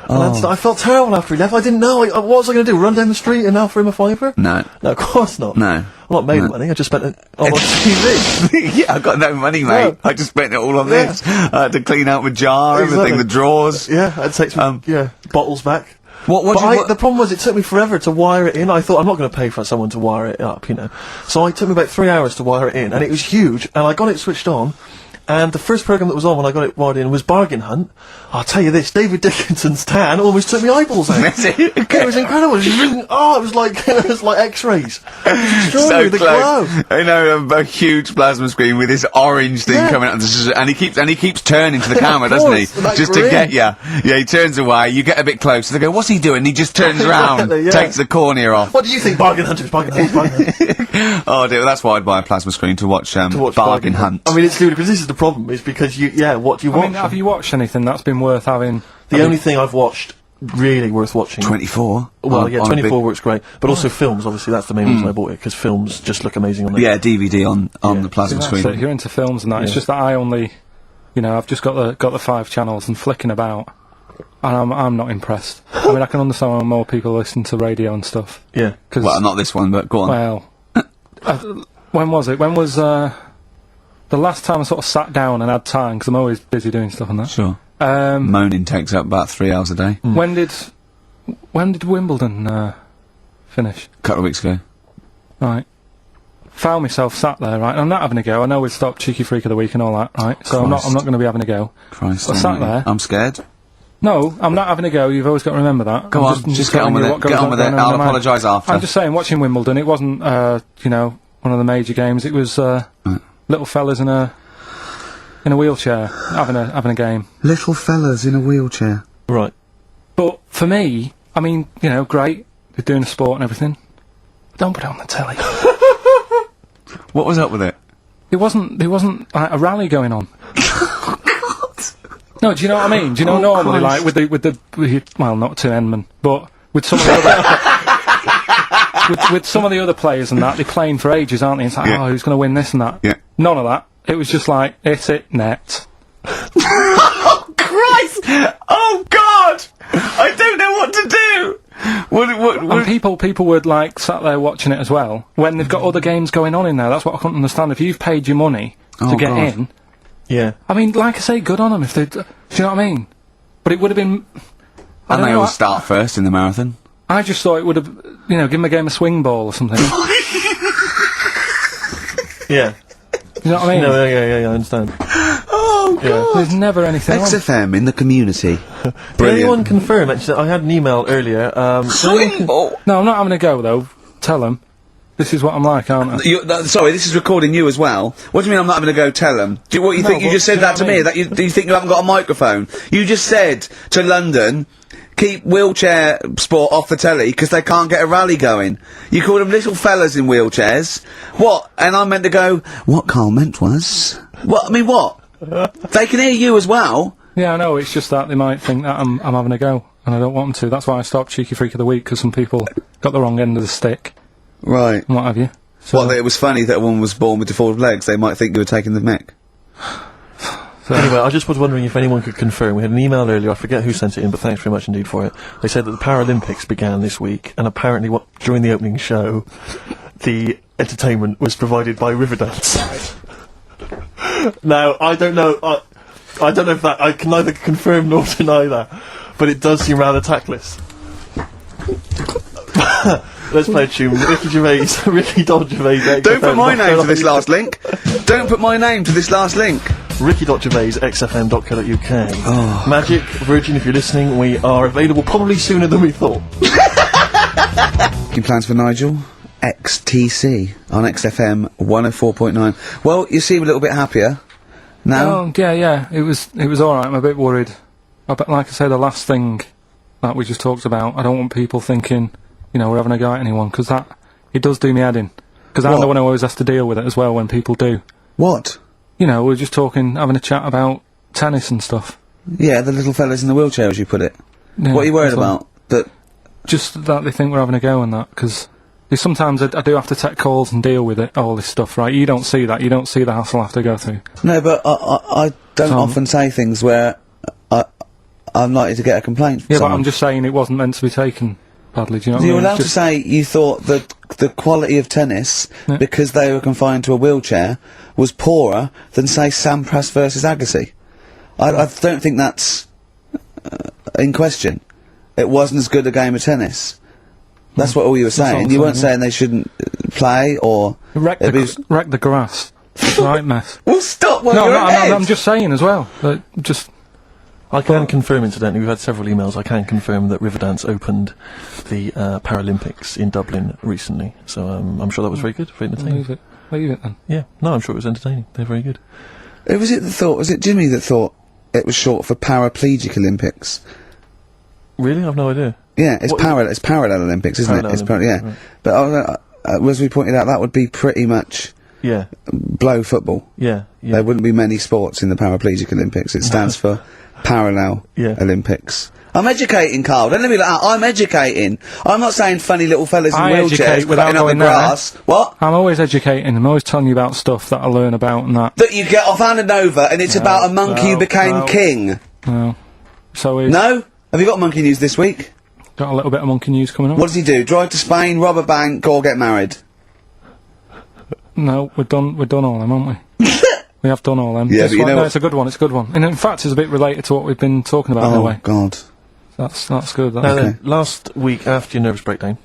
And I felt terrible after he left. I didn't know. What was I going to do? Run down the street and offer him a £5? No, of course not. No. I'm not made of money. I just spent it on TV. Yeah, I got no money, mate. No. I just spent it all on this. I had to clean out my jar, everything, the drawers. Yeah, I'd take some bottles back. The problem was, it took me forever to wire it in. I thought, I'm not going to pay for someone to wire it up, you know. So it took me about 3 hours to wire it in, and it was huge, and I got it switched on. And the first programme that was on when I got it wired in was Bargain Hunt. I'll tell you this, David Dickinson's tan almost took me eyeballs out. It was incredible. It was like X-rays. It was extraordinary, the glow. I know, a huge plasma screen with this orange thing coming out, and he keeps turning to the camera, doesn't he? Just to get you. Yeah, he turns away. You get a bit closer. They go, "What's he doing?" He just turns around, takes the cornea off. What do you think, Bargain Hunt? Bargain Hunt. Oh dear, that's why I'd buy a plasma screen to watch Bargain Hunt. I mean, it's ludicrous. This is the problem, is because what do you watch? I mean, have you watched anything that's been worth having? The only thing I've watched really worth watching. 24. Well, 24 works great, but also films. Obviously, that's the main reason I bought it, because films just look amazing on there. Yeah, DVD on the plasma screen. So you're into films and that. It's just that I only, I've just got the 5 channels and flicking about, and I'm not impressed. I mean, I can understand why more people listen to radio and stuff. Yeah. Well, not this one, but go on. Well, when was it? When was the last time I sort of sat down and had time, because I'm always busy doing stuff and that. Sure. Moaning takes up about 3 hours a day. When did when did Wimbledon finish? A couple of weeks ago. Right. Found myself sat there, right, and I'm not having a go. I know we've stopped Cheeky Freak of the Week and all that, right? So I'm not going to be having a go. Christ. I sat there. I'm scared. No, I'm not having a go. You've always got to remember that. Go on, just get on with it. Get on with it. I'll apologise after. I'm just saying, watching Wimbledon, it wasn't, you know, one of the major games. It was little fellas in a wheelchair having a game. Little fellas in a wheelchair. Right. But for me, I mean, you know, great. They're doing a sport and everything. Don't put it on the telly. What was up with it? There wasn't like a rally going on. No, do you know what I mean? Do you know normally, like with well, not to Enman, but with some of the other with some of the other players and that, they're playing for ages, aren't they? It's like, oh, who's going to win this and that? Yeah. None of that. It was just like, hit it, net. Oh Christ! Oh God! I don't know what to do. And people would like sat there watching it as well when they've got other games going on in there. That's what I couldn't understand. If you've paid your money to get in, yeah. I mean, like I say, good on them if they. Do you know what I mean? But it would have been. And they all start first in the marathon. I just thought it would have, you know, given them a game of swing ball or something. Yeah. You know what I mean? No, yeah, I understand. Oh God! Yeah. There's never anything. XFM in the community. Can anyone confirm? Actually, I had an email earlier. Swing ball. No, I'm not having a go though. Tell them. This is what I'm like, aren't I? Sorry, this is recording you as well. What do you mean I'm not having to go tell them? Do you think you just said that to me? That do you think you haven't got a microphone? You just said to London, keep wheelchair sport off the telly because they can't get a rally going. You called them little fellas in wheelchairs. What? And I meant to go, what Karl meant was... What? I mean, what? They can hear you as well. Yeah, I know, it's just that they might think that I'm having a go, and I don't want them to. That's why I stopped Cheeky Freak of the Week, because some people got the wrong end of the stick. Right. And what have you. So Well, it was funny that a woman was born with deformed legs. They might think you were taking the mick. So anyway, I just was wondering if anyone could confirm. We had an email earlier, I forget who sent it in, but thanks very much indeed for it. They said that the Paralympics began this week, and apparently during the opening show, the entertainment was provided by Riverdance. Now, I don't know if that, I can neither confirm nor deny that, but it does seem rather tactless. Let's play a tune. Ricky Gervais. Don't put my name to this last link. Don't put my name to this last link. Ricky.Gervais, xfm.co.uk. Oh. Magic, Virgin, if you're listening, we are available probably sooner than we thought. Any plans for Nigel? XTC on XFM 104.9. Well, you seem a little bit happier now. Oh, yeah, it was alright. I'm a bit worried. But like I say, the last thing that we just talked about, I don't want people thinking, you know, we're having a go at anyone, because it does do me head in. Because I'm the one who always has to deal with it as well when people do. What? You know, we're just having a chat about tennis and stuff. Yeah, the little fellas in the wheelchair, as you put it. Yeah, what are you worried about? Just that they think we're having a go and that, because sometimes I do have to take calls and deal with it, all this stuff, right? You don't see that. You don't see the hassle I have to go through. No, but I don't often say things where I'm likely to get a complaint from someone. But I'm just saying it wasn't meant to be taken badly, do you know what I mean? You're allowed to say you thought that the quality of tennis, because they were confined to a wheelchair, was poorer than, say, Sampras versus Agassi. I don't think that's in question. It wasn't as good a game of tennis. That's what all you were saying. You weren't saying they shouldn't play or... Wreck the grass. Right mess. Well, stop while you're ahead. I'm just saying as well. I can confirm, incidentally, we've had several emails, I can confirm that Riverdance opened the Paralympics in Dublin recently, so I'm sure that was very good, very entertaining. Leave it then. Yeah, no, I'm sure it was entertaining, they're very good. Who was it that thought, was it Jimmy that thought it was short for Paraplegic Olympics? Really? I've no idea. Yeah, it's Parallel Olympics, isn't it? It's yeah. Right. But as we pointed out, that would be pretty much blow football. Yeah. There wouldn't be many sports in the Paraplegic Olympics. It stands for Parallel Olympics. I'm educating, Karl. Don't let me like that. I'm educating. I'm not saying funny little fellas in wheelchairs cutting up the grass. What? I'm always educating. I'm always telling you about stuff that I learn about and that. That you get off hand and over, and it's about a monkey who became king. No. So no? Have you got monkey news this week? Got a little bit of monkey news coming up. What does he do? Drive to Spain, rob a bank, or get married? No, we've done all them, haven't we? We have done all them. Yeah, but you know it's a good one, and in fact it's a bit related to what we've been talking about in a way. Oh, God. That's good. That. Now then, last week after your nervous breakdown,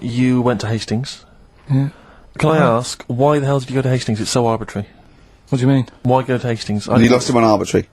you went to Hastings. Yeah. Can I ask, why the hell did you go to Hastings? It's so arbitrary. What do you mean? Why go to Hastings? You lost him on arbitrary.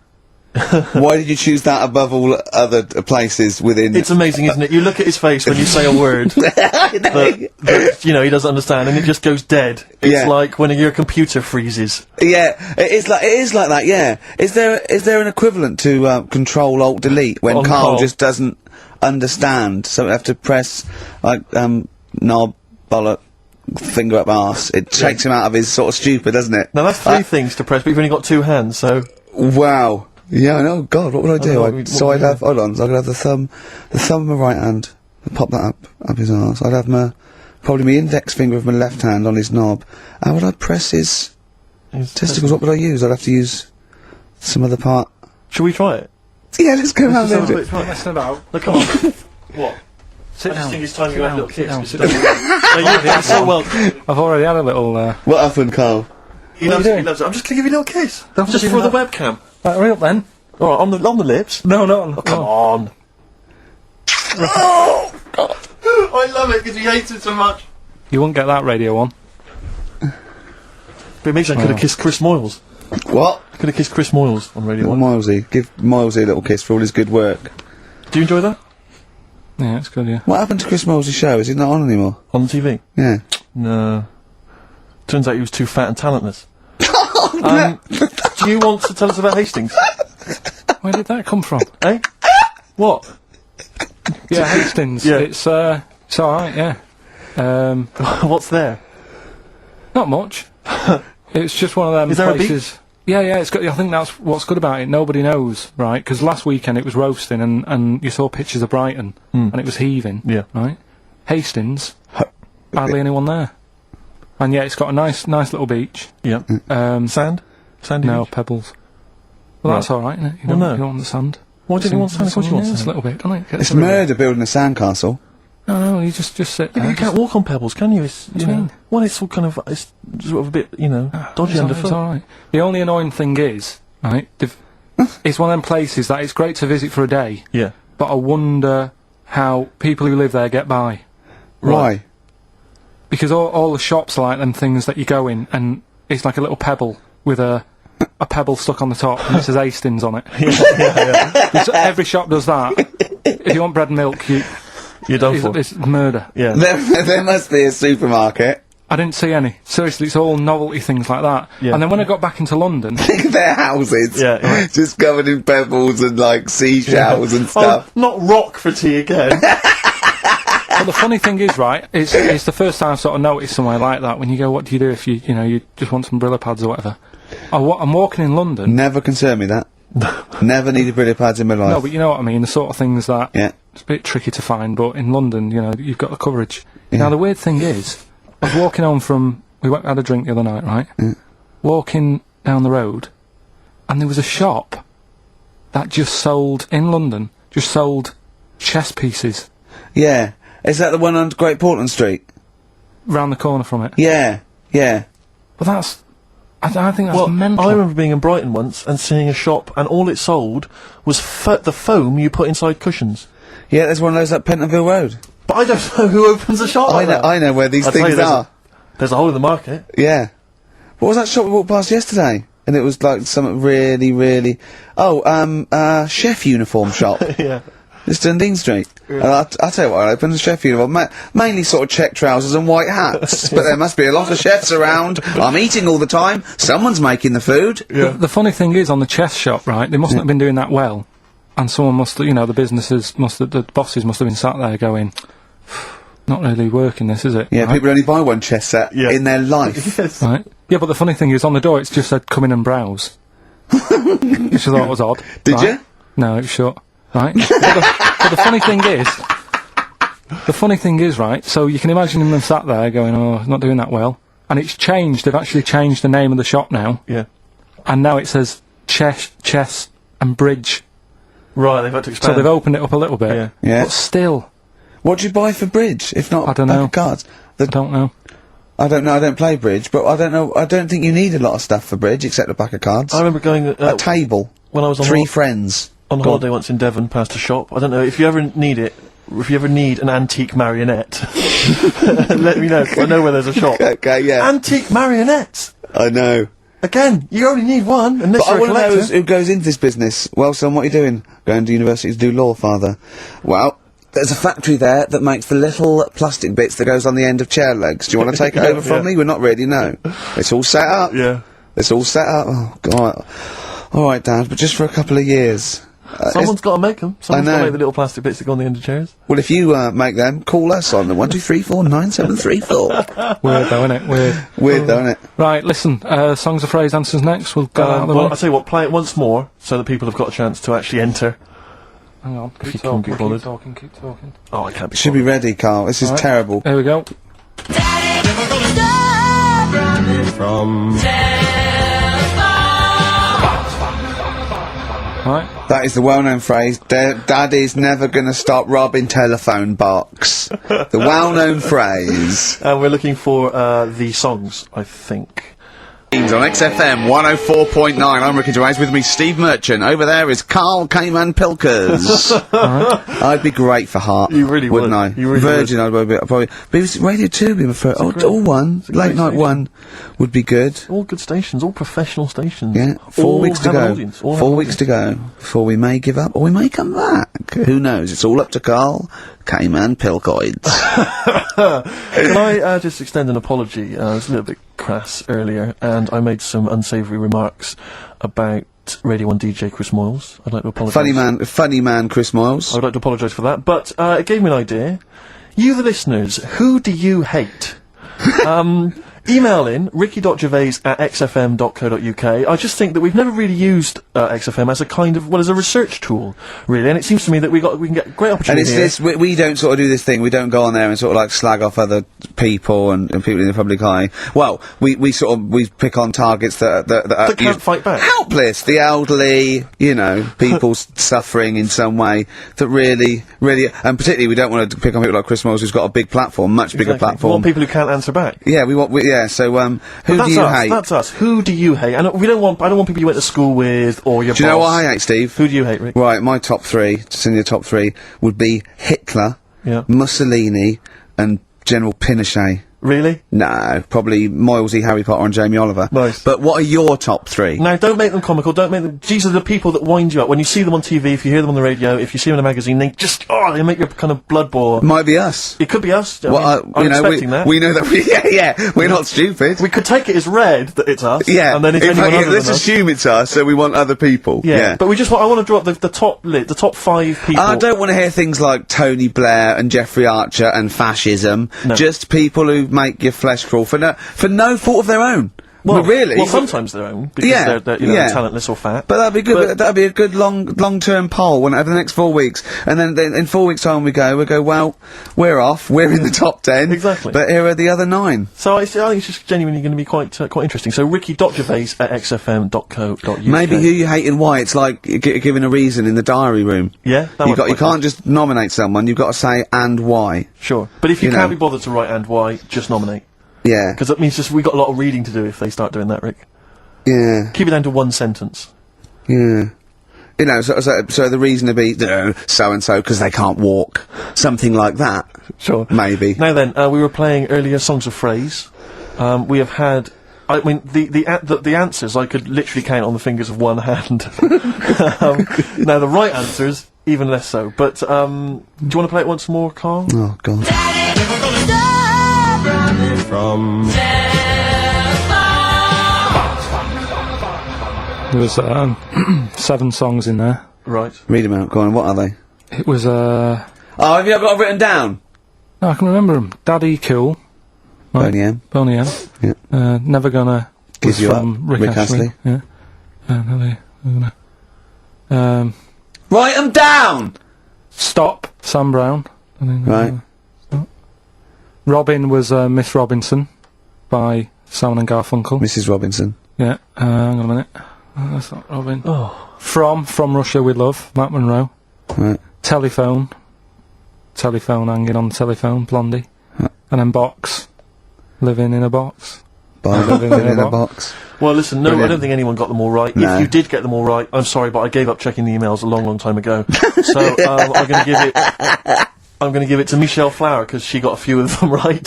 Why did you choose that above all other places within... It's amazing, isn't it? You look at his face when you say a word that, you know, he doesn't understand, and it just goes dead. It's like when your computer freezes. Yeah, it is like that, yeah. Is there an equivalent to Control-Alt-Delete when Karl just doesn't understand, so we have to press, like, knob, bollock, finger up arse. It takes him out of his sort of stupid, doesn't it? Now that's three things to press, but you've only got two hands, so... Wow. Yeah, I know. God, what would I do? I'd have, hold on, so I could have the thumb of my right hand, pop that up his arse. I'd have probably my index finger of my left hand on his knob. How would I press his testicles? What would I use? I'd have to use some other part. Should we try it? Yeah, let's go around there. Not messing about. Look, come on. What? Sit I just down. think it's time you had a little kiss. Sit down. You're so welcome. I've already had a little. What happened, Karl? He loves it. I'm just gonna give you a little kiss. Just for the webcam. Right, hurry up then. Alright, on the lips. No, no. Oh, come on. Oh, God. I love it because he hates it so much. You won't get that radio on. But it means I could have kissed Chris Moyles. What? I could have kissed Chris Moyles on Radio 1. Milesy. Give Milesy a little kiss for all his good work. Do you enjoy that? Yeah, it's good, yeah. What happened to Chris Miles's show? Is he not on anymore? On the TV? Yeah. No. Turns out he was too fat and talentless. Do you want to tell us about Hastings? Where did that come from? Eh? What? Yeah, Hastings. Yeah. It's alright, yeah. What's there? Not much. It's just one of them Is there a places. Yeah, it's good. I think that's what's good about it. Nobody knows, right? Because last weekend it was roasting, and you saw pictures of Brighton, and it was heaving. Yeah. Right. Hastings, hardly anyone there. And yeah, it's got a nice little beach. Yeah. Sand? Sandy No, beach? pebbles. Well, that's all right, isn't it? You don't want the sand. Why didn't you want sand? Of course you want It's a sand. little bit, don't it? It's murder building a sandcastle. No, you just sit Yeah, there. but you can't walk on pebbles, can you? It's, you do you know, mean? well, it's all kind of, it's sort of a bit, you know, dodgy underfoot. It's all right. The only annoying thing is, right, it's one of them places that it's great to visit for a day, Yeah. but I wonder how people who live there get by. Why? Because all the shops are like them things that you go in, and it's like a little pebble with a pebble stuck on the top, and it says Hastings on it. Every shop does that. If you want bread and milk, You're done for. it's murder. Yeah. There must be a supermarket. I didn't see any. Seriously, it's all novelty things like that. Yeah. And then when I got back into London... Think of their houses. Yeah. Just covered in pebbles and, like, seashells and stuff. Oh, not rock for tea again. Well, the funny thing is, right, it's the first time I've sort of noticed somewhere like that, when you go, what do you do if you just want some Brillo pads or whatever. I'm walking in London... Never concerned me that. Never needed Brillo pads in my life. No, but you know what I mean, the sort of things that... Yeah. It's a bit tricky to find, but in London, you've got the coverage. Yeah. Now, the weird thing is, I was walking home from... We had a drink the other night, right? Yeah. Walking down the road, and there was a shop that just sold, in London, chess pieces. Yeah. Is that the one on Great Portland Street? Round the corner from it. Yeah. Yeah. But that's... I think that's mental. I remember being in Brighton once and seeing a shop, and all it sold was the foam you put inside cushions. Yeah, there's one of those at Pentonville Road. But I don't know who opens a shop like that. I know where these I'll tell things you, are. There's a hole in the market. Yeah. What was that shop we walked past yesterday? And it was like something really, really... Oh, chef uniform shop. Yeah. It's Dundee Street. And I'll tell you what, I opened a chef uniform. Mainly sort of check trousers and white hats. But there must be a lot of chefs around. I'm eating all the time. Someone's making the food. Yeah. The funny thing is, on the chess shop, right, they mustn't have been doing that well. And someone must, the bosses must have been sat there going, not really working this, is it? Yeah, right? people only buy one chess set in their life. Yes. Right? Yeah, but the funny thing is, on the door it just said, come in and browse. Which I thought was odd. Did right? you? No, it was shut. Right? but the funny thing is, right, so you can imagine them sat there going, oh, it's not doing that well. And it's changed, they've actually changed the name of the shop now. Yeah. And now it says chess and bridge. Right, they've had to expand. So they've opened it up a little bit. Yeah. Yeah. But still, What do you buy for bridge, if not I don't pack know. of cards? I don't know. I don't know, I don't play bridge, but I don't know, I don't think you need a lot of stuff for bridge, except a pack of cards. I remember going a table. when I was on Three friends. on holiday once in Devon, past a shop. I don't know if you ever need it. If you ever need an antique marionette, let me know. 'Cause I know where there's a shop. Okay, yeah. Antique marionettes. I know. Again, you only need one, unless But I you're a want to know collector. who goes into this business. Well, son, what are you doing? Going to university to do law, father. Well, there's a factory there that makes the little plastic bits that goes on the end of chair legs. Do you want to take it over from me? We're not ready, no. It's all set up. Yeah. It's all set up. Oh, God. All right, Dad, but just for a couple of years. Someone's got to make them. Someone's got know. to make the little plastic bits that go on the end of chairs. Well, if you make them, call us on the 12349734. Weird though, innit? Weird. Weird, though, isn't it? Right, listen, songs of phrase answers next. We'll go out of the Well, way. I'll tell you what, play it once more, so that people have got a chance to actually enter. Hang on, If you keep can't be talking, bothered. keep talking, keep talking. Oh, I can't be Should be ready, Carl. This is Right. terrible. Here we go. Right. That is the well-known phrase, Daddy's never gonna stop robbing telephone box. The well-known phrase. And we're looking for the songs, I think. On XFM 104.9, I'm Ricky Gervais, with me Steve Merchant. Over there is Karl Cayman Pilkers. I'd be great for Heart. You really wouldn't would. I? You really Virgin, I'd probably. But it was Radio 2 be my first. Oh, great- all one. it's a great Late night station. one would be good. All good stations, all professional stations. Yeah, 4 All weeks to have an go. audience, all have 4 an weeks to go before we may give up, or we may come back. Who knows? It's all up to Karl Cayman Pilkoids. Can I just extend an apology? I was a little bit crass earlier, and I made some unsavoury remarks about Radio 1 DJ Chris Moyles. I'd like to apologise. funny man, Chris Moyles. I would like to apologise for that, but it gave me an idea. You, the listeners, who do you hate? Email in ricky.gervais@xfm.co.uk. I just think that we've never really used XFM as a kind of, well, as a research tool, really, and it seems to me that we can get great And opportunity it's here. this, we don't sort of do this thing, we don't go on there and sort of like slag off other people and people in the public eye. Well, we pick on targets that That can't fight back. helpless, the elderly, you know, people suffering in some way, that really, and particularly we don't want to pick on people like Chris Moyles, who's got a big platform, much bigger Exactly. We platform. want people who can't answer back. Yeah, so, who That's do you us. hate? That's us. Who do you hate? And I don't want people you went to school with or your Do you know what I hate, Steve? Who do you hate, Rick? Right, my top three, just in your top three, would be Hitler, Yeah. Mussolini, and General Pinochet. Really? No, probably Moylesy, Harry Potter, and Jamie Oliver. Nice. But what are your top three? Now, don't make them comical, don't make them... These are the people that wind you up. When you see them on TV, if you hear them on the radio, if you see them in a magazine, they just... Oh, they make your kind of blood boil. Might be us. It could be us. Well, I'm you know, expecting that. we know that we're not stupid. We could take it as read that it's us. Yeah, And then if in anyone fact, other let's than us... assume it's us, so we want other people. Yeah. But we just want... I want to draw up the top five people. I don't want to hear things like Tony Blair and Jeffrey Archer and fascism. No. Just people who make your flesh crawl for no fault of their own. Well, really? Well, sometimes their own, because Yeah, they're yeah. talentless or fat. But that'd be good. But that'd be a good long-term poll over the next 4 weeks, and then in 4 weeks' time we go. Well, we're off. We're in the top 10. Exactly. But here are the other 9. So I think it's just genuinely going to be quite interesting. So ricky.gervais@xfm.co.uk. Maybe who you hate and why. It's like giving a reason in the diary room. Yeah, that You would be quite can't just nominate someone. You've got to say and why. Sure. But if you You can't know. be bothered to write and why, just nominate. Yeah. Because that means just we got a lot of reading to do if they start doing that, Rick. Yeah. Keep it down to one sentence. Yeah. You know, so the reason to be so and so because they can't walk, something like that. Sure. Maybe. Now then, we were playing earlier songs of phrase. We have had. I mean, the answers I could literally count on the fingers of one hand. Now the right answers, even less so. But do you want to play it once more, Karl? Oh God. There was 7 songs in there. Right. Read them out. Go on. What are they? It was Oh, have you got it written down? no, I can remember them. Daddy Cool. Right. Boney M. Boney M. Yeah. Never Gonna Give was You from Up, Rick Rick Astley. Astley. Yeah. Never Gonna. Write them down. Stop, Sam Brown. I think, Right. Stop. Robin was Miss Robinson by Simon and Garfunkel. Mrs. Robinson. Yeah. Hang on a minute. That's not Robin. Oh. From Russia with Love, Matt Monro. Right. Telephone hanging on the telephone, Blondie. Huh. And then Box, Living in a Box. Bible in a box. Well, listen, no, Brilliant. I don't think anyone got them all right. No. If you did get them all right, I'm sorry, but I gave up checking the emails a long, long time ago. So I'm going to give it to Michelle Flower because she got a few of them right.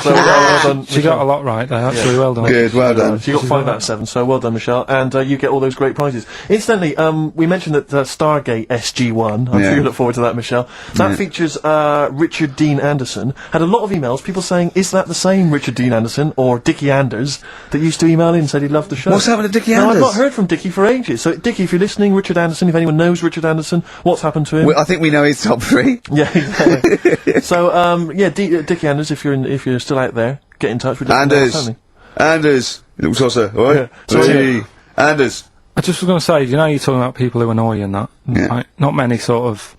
So well done, She got a lot right there, actually, well done. Good, well done. She got 5 out of 7, so well done, Michelle. And you get all those great prizes. Incidentally, we mentioned that Stargate SG-1, I'm sure you look forward to that, Michelle. That features Richard Dean Anderson. Had a lot of emails, people saying, is that the same Richard Dean Anderson, or Dickie Anders, that used to email in and said he loved the show? What's happened to Dickie No, Anders? I've not heard from Dickie for ages. So, Dickie, if you're listening, Richard Anderson, if anyone knows Richard Anderson, what's happened to him? I think we know his top 3. Yeah, exactly. So, Dickie Anders, if you're still out there, get in touch with Anders, little saucer, alright? Yeah. So, Hey, Anders. I just was going to say, you're talking about people who annoy you and that. Yeah. Right? Not many sort of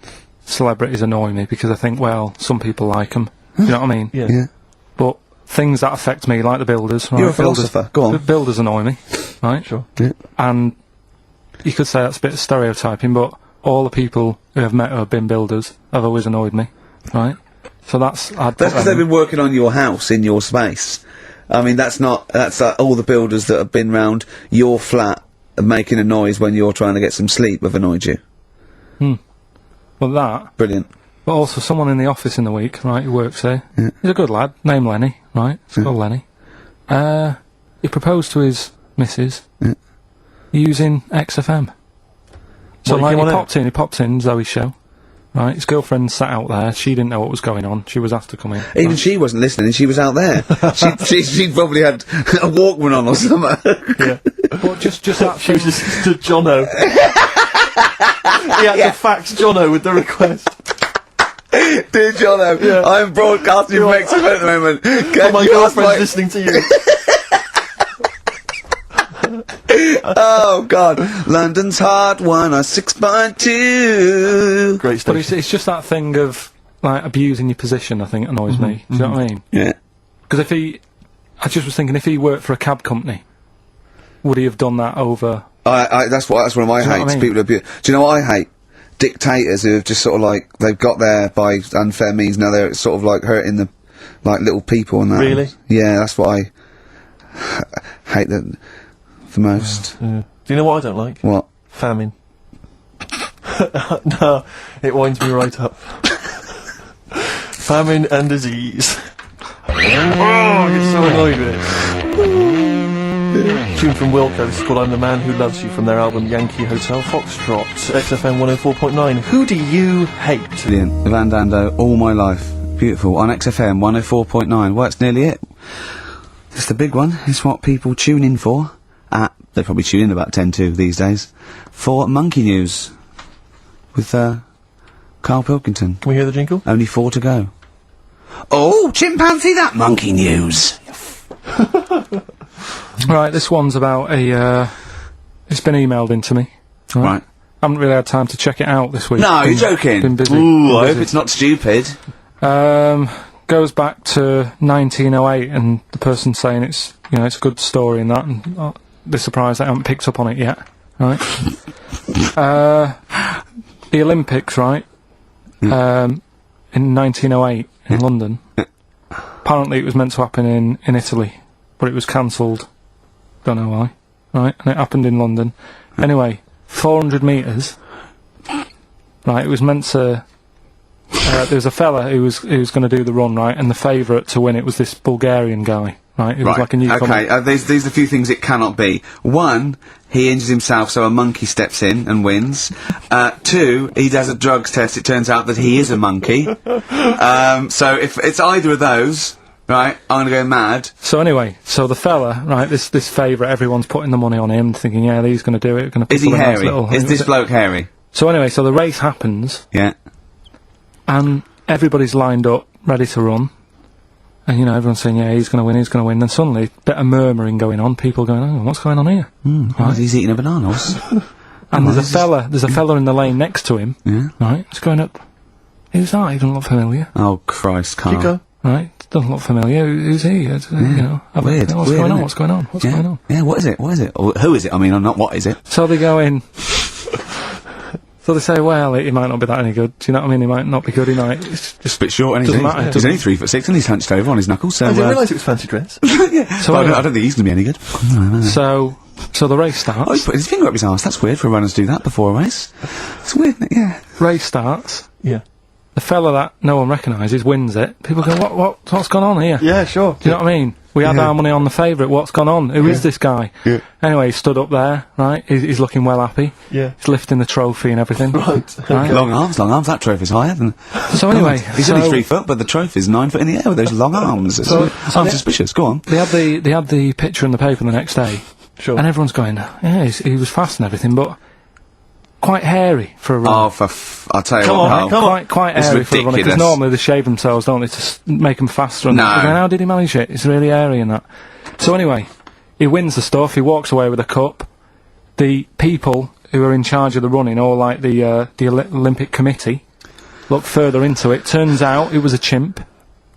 celebrities annoy me because I think, well, some people like them. You know what I mean? Yeah. Yeah. But things that affect me, like the builders. Right? You're a philosopher, go on. The builders annoy me, right? Sure. Yeah. And you could say that's a bit of stereotyping, but all the people who I've met who have been builders have always annoyed me, right? So that's Because they've been working on your house in your space. I mean, that's all the builders that have been round your flat and making a noise when you're trying to get some sleep have annoyed you. well that. Brilliant. But also someone in the office in the week, right, who works here. Yeah. He's a good lad, named Lenny, right? It's called Lenny. He proposed to his missus using XFM. So What, like he he popped in Zoe's show. Right, his girlfriend sat out there. She didn't know what was going on. She was asked to come in. Even she wasn't listening, she was out there. she probably had a Walkman on or something. Yeah. But just that She was thing. just to Jono. He had to fax Jono with the request. Dear Jono, Yeah. I'm broadcasting from XFM at the moment. Oh, my girlfriend's listening to you. Oh, God. London's Hot 106.2. Great But stuff. it's just that thing of like abusing your position. I think annoys me. Do you know what I mean? Yeah. Because I just was thinking, if he worked for a cab company, would he have done that over? That's one of my Do you know what hates. I mean? People who abuse. Do you know what I hate? Dictators who have just sort of like, they've got there by unfair means, now they're sort of like hurting the, like, little people and that. Really? Yeah, that's what I hate the most. Yeah. Do you know what I don't like? What? Famine. No, it winds me right up. Famine and disease. Oh, I get so annoyed with it. Tune from Wilco, this is called I'm the Man Who Loves You, from their album Yankee Hotel Foxtrot, XFM 104.9. Who do you hate? Brilliant. Van Dando, all my life. Beautiful. On XFM 104.9. Well, that's nearly it. It's the big one. It's what people tune in for. They probably tune in about 10 to these days. For Monkey News. With, Karl Pilkington. Can we hear the jingle? Only 4 to go. Oh, chimpanzee, that Monkey News! Right, this one's about it's been emailed into me. Right. I haven't really had time to check it out this week. No, you're joking. Been busy. Ooh, Been I hope busy. it's not stupid. Goes back to 1908, and the person saying it's it's a good story and that, and they're surprised I haven't picked up on it yet. Right. The Olympics, right? In 1908 in London. Apparently, it was meant to happen in Italy, but it was cancelled. Don't know why. Right, and it happened in London. Anyway, 400 metres. Right, it was meant to. There was a fella who was going to do the run, right, and the favourite to win it was this Bulgarian guy, right? It was like a newcomer. Okay, these are a few things it cannot be. 1, he injures himself, so a monkey steps in and wins. 2, he does a drugs test, it turns out that he is a monkey. So if it's either of those, right, I'm gonna go mad. So anyway, so the fella, right, this favourite, everyone's putting the money on him, thinking, yeah, he's going to do it. Gonna Is he put a nice hairy? little- Is this bloke hairy? So anyway, so the race happens, Yeah. and everybody's lined up, ready to run. And, everyone's saying, yeah, he's going to win, he's going to win. Then suddenly, a bit of murmuring going on, people going, oh, what's going on here? Oh, he's eating a bananas. And there's a fella in the lane next to him, Yeah. right, it's going up, who's that? He doesn't look familiar, Oh, Christ, Karl. Chico? right? Doesn't look familiar, who's he? Have a- Weird, What's weird, going on, isn't what's going on, what's Yeah. going on? Yeah, what is it? What is it? Or who is it? I mean, not what is it? So they go in, So they say, well, he might not be that any good. Do you know what I mean? He might not be good. He might. It's just a bit short, and doesn't matter. he's only 3'6", and he's hunched over on his knuckles. So I didn't realise it was fancy dress. yeah. So Well, anyway. I don't think he's gonna be any good. So the race Oh, starts. he's put his finger up his arse. That's weird for runners to do that before a race. It's weird, isn't it? Yeah. Race starts. Yeah. The fella that no one recognises wins it. People go, what's gone on here? Yeah, sure. Do you know what I mean? We had our money on the favourite. What's gone on? Who is this guy? Yeah. Anyway, he stood up there, right? He's looking well happy. Yeah. He's lifting the trophy and everything. Right. Right? Long arms. That trophy's higher than. So anyway, He's only 3 foot, but the trophy's 9 foot in the air with those long arms. It's I'm suspicious. Go on. They had the picture in the paper the next day, Sure. and everyone's going, yeah, he was fast and everything, but quite hairy for a runner. Oh, I'll tell you Come what. on, Carl. come on. Quite It's hairy for a runner, because ridiculous. normally they shave themselves, don't they, to make them faster. And No. they're going, how did he manage it? It's really hairy and that. So anyway, he wins the stuff, he walks away with a cup. The people who are in charge of the running, or like the Olympic Committee, look further into it. Turns out it was a chimp.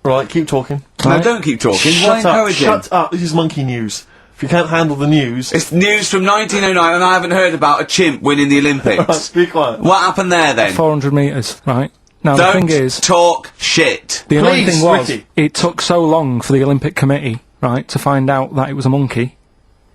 Right, keep talking. No, Right. don't keep talking. Why Shut up. encourage him? Shut up. This is monkey news. If you can't handle the news... It's news from 1909, and I haven't heard about a chimp winning the Olympics. Right, be quiet. What happened there then? 400 metres, right? Now Don't the thing is, talk shit. the annoying Please, thing was, Ricky. it took so long for the Olympic Committee, right, to find out that it was a monkey.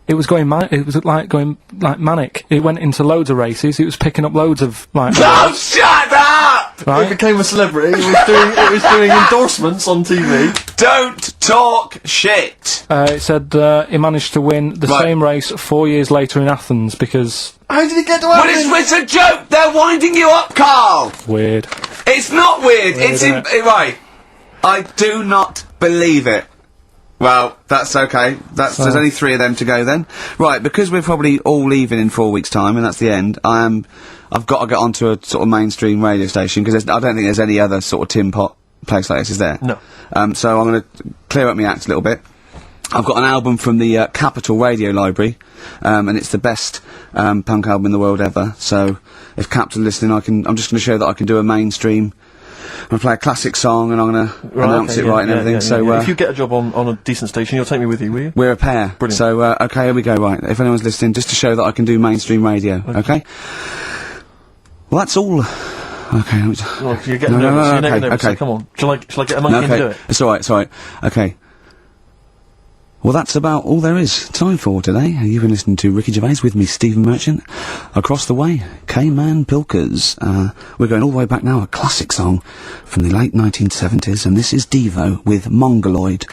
It was going going manic. It went into loads of races. It was picking up loads of Oh, shut up! It right. became a celebrity. It was doing endorsements on TV. Don't talk shit. It said he managed to win the Right. same race 4 years later in Athens because How did he get to But Athens? it's a joke. They're winding you up, Carl. weird. It's not weird. It's isn't right. I do not believe it. Well, that's okay. There's only 3 of them to go then. Right, because we're probably all leaving in 4 weeks' time, and that's the end. I've got to get onto a sort of mainstream radio station because I don't think there's any other sort of tin pot place like this, is there? No. So I'm going to clear up my act a little bit. I've got an album from the Capitol Radio Library, and it's the best punk album in the world ever. So if Capitol are listening, I'm just going to show that I can do a mainstream. I'm going to play a classic song, and I'm going to announce it right and everything. So if you get a job on a decent station, you'll take me with you, will you? we're a pair. Brilliant. So okay, here we go. Right, if anyone's listening, just to show that I can do mainstream radio. Okay. Well, that's all. Okay. Well, you're getting nervous. You're getting nervous. okay. So come on. Shall I get a monkey and do it? It's alright, Okay. Well, that's about all there is time for today. You've been listening to Ricky Gervais with me, Stephen Merchant. Across the way, K-Man Pilkers. We're going all the way back now, a classic song from the late 1970s, and this is Devo with Mongoloid.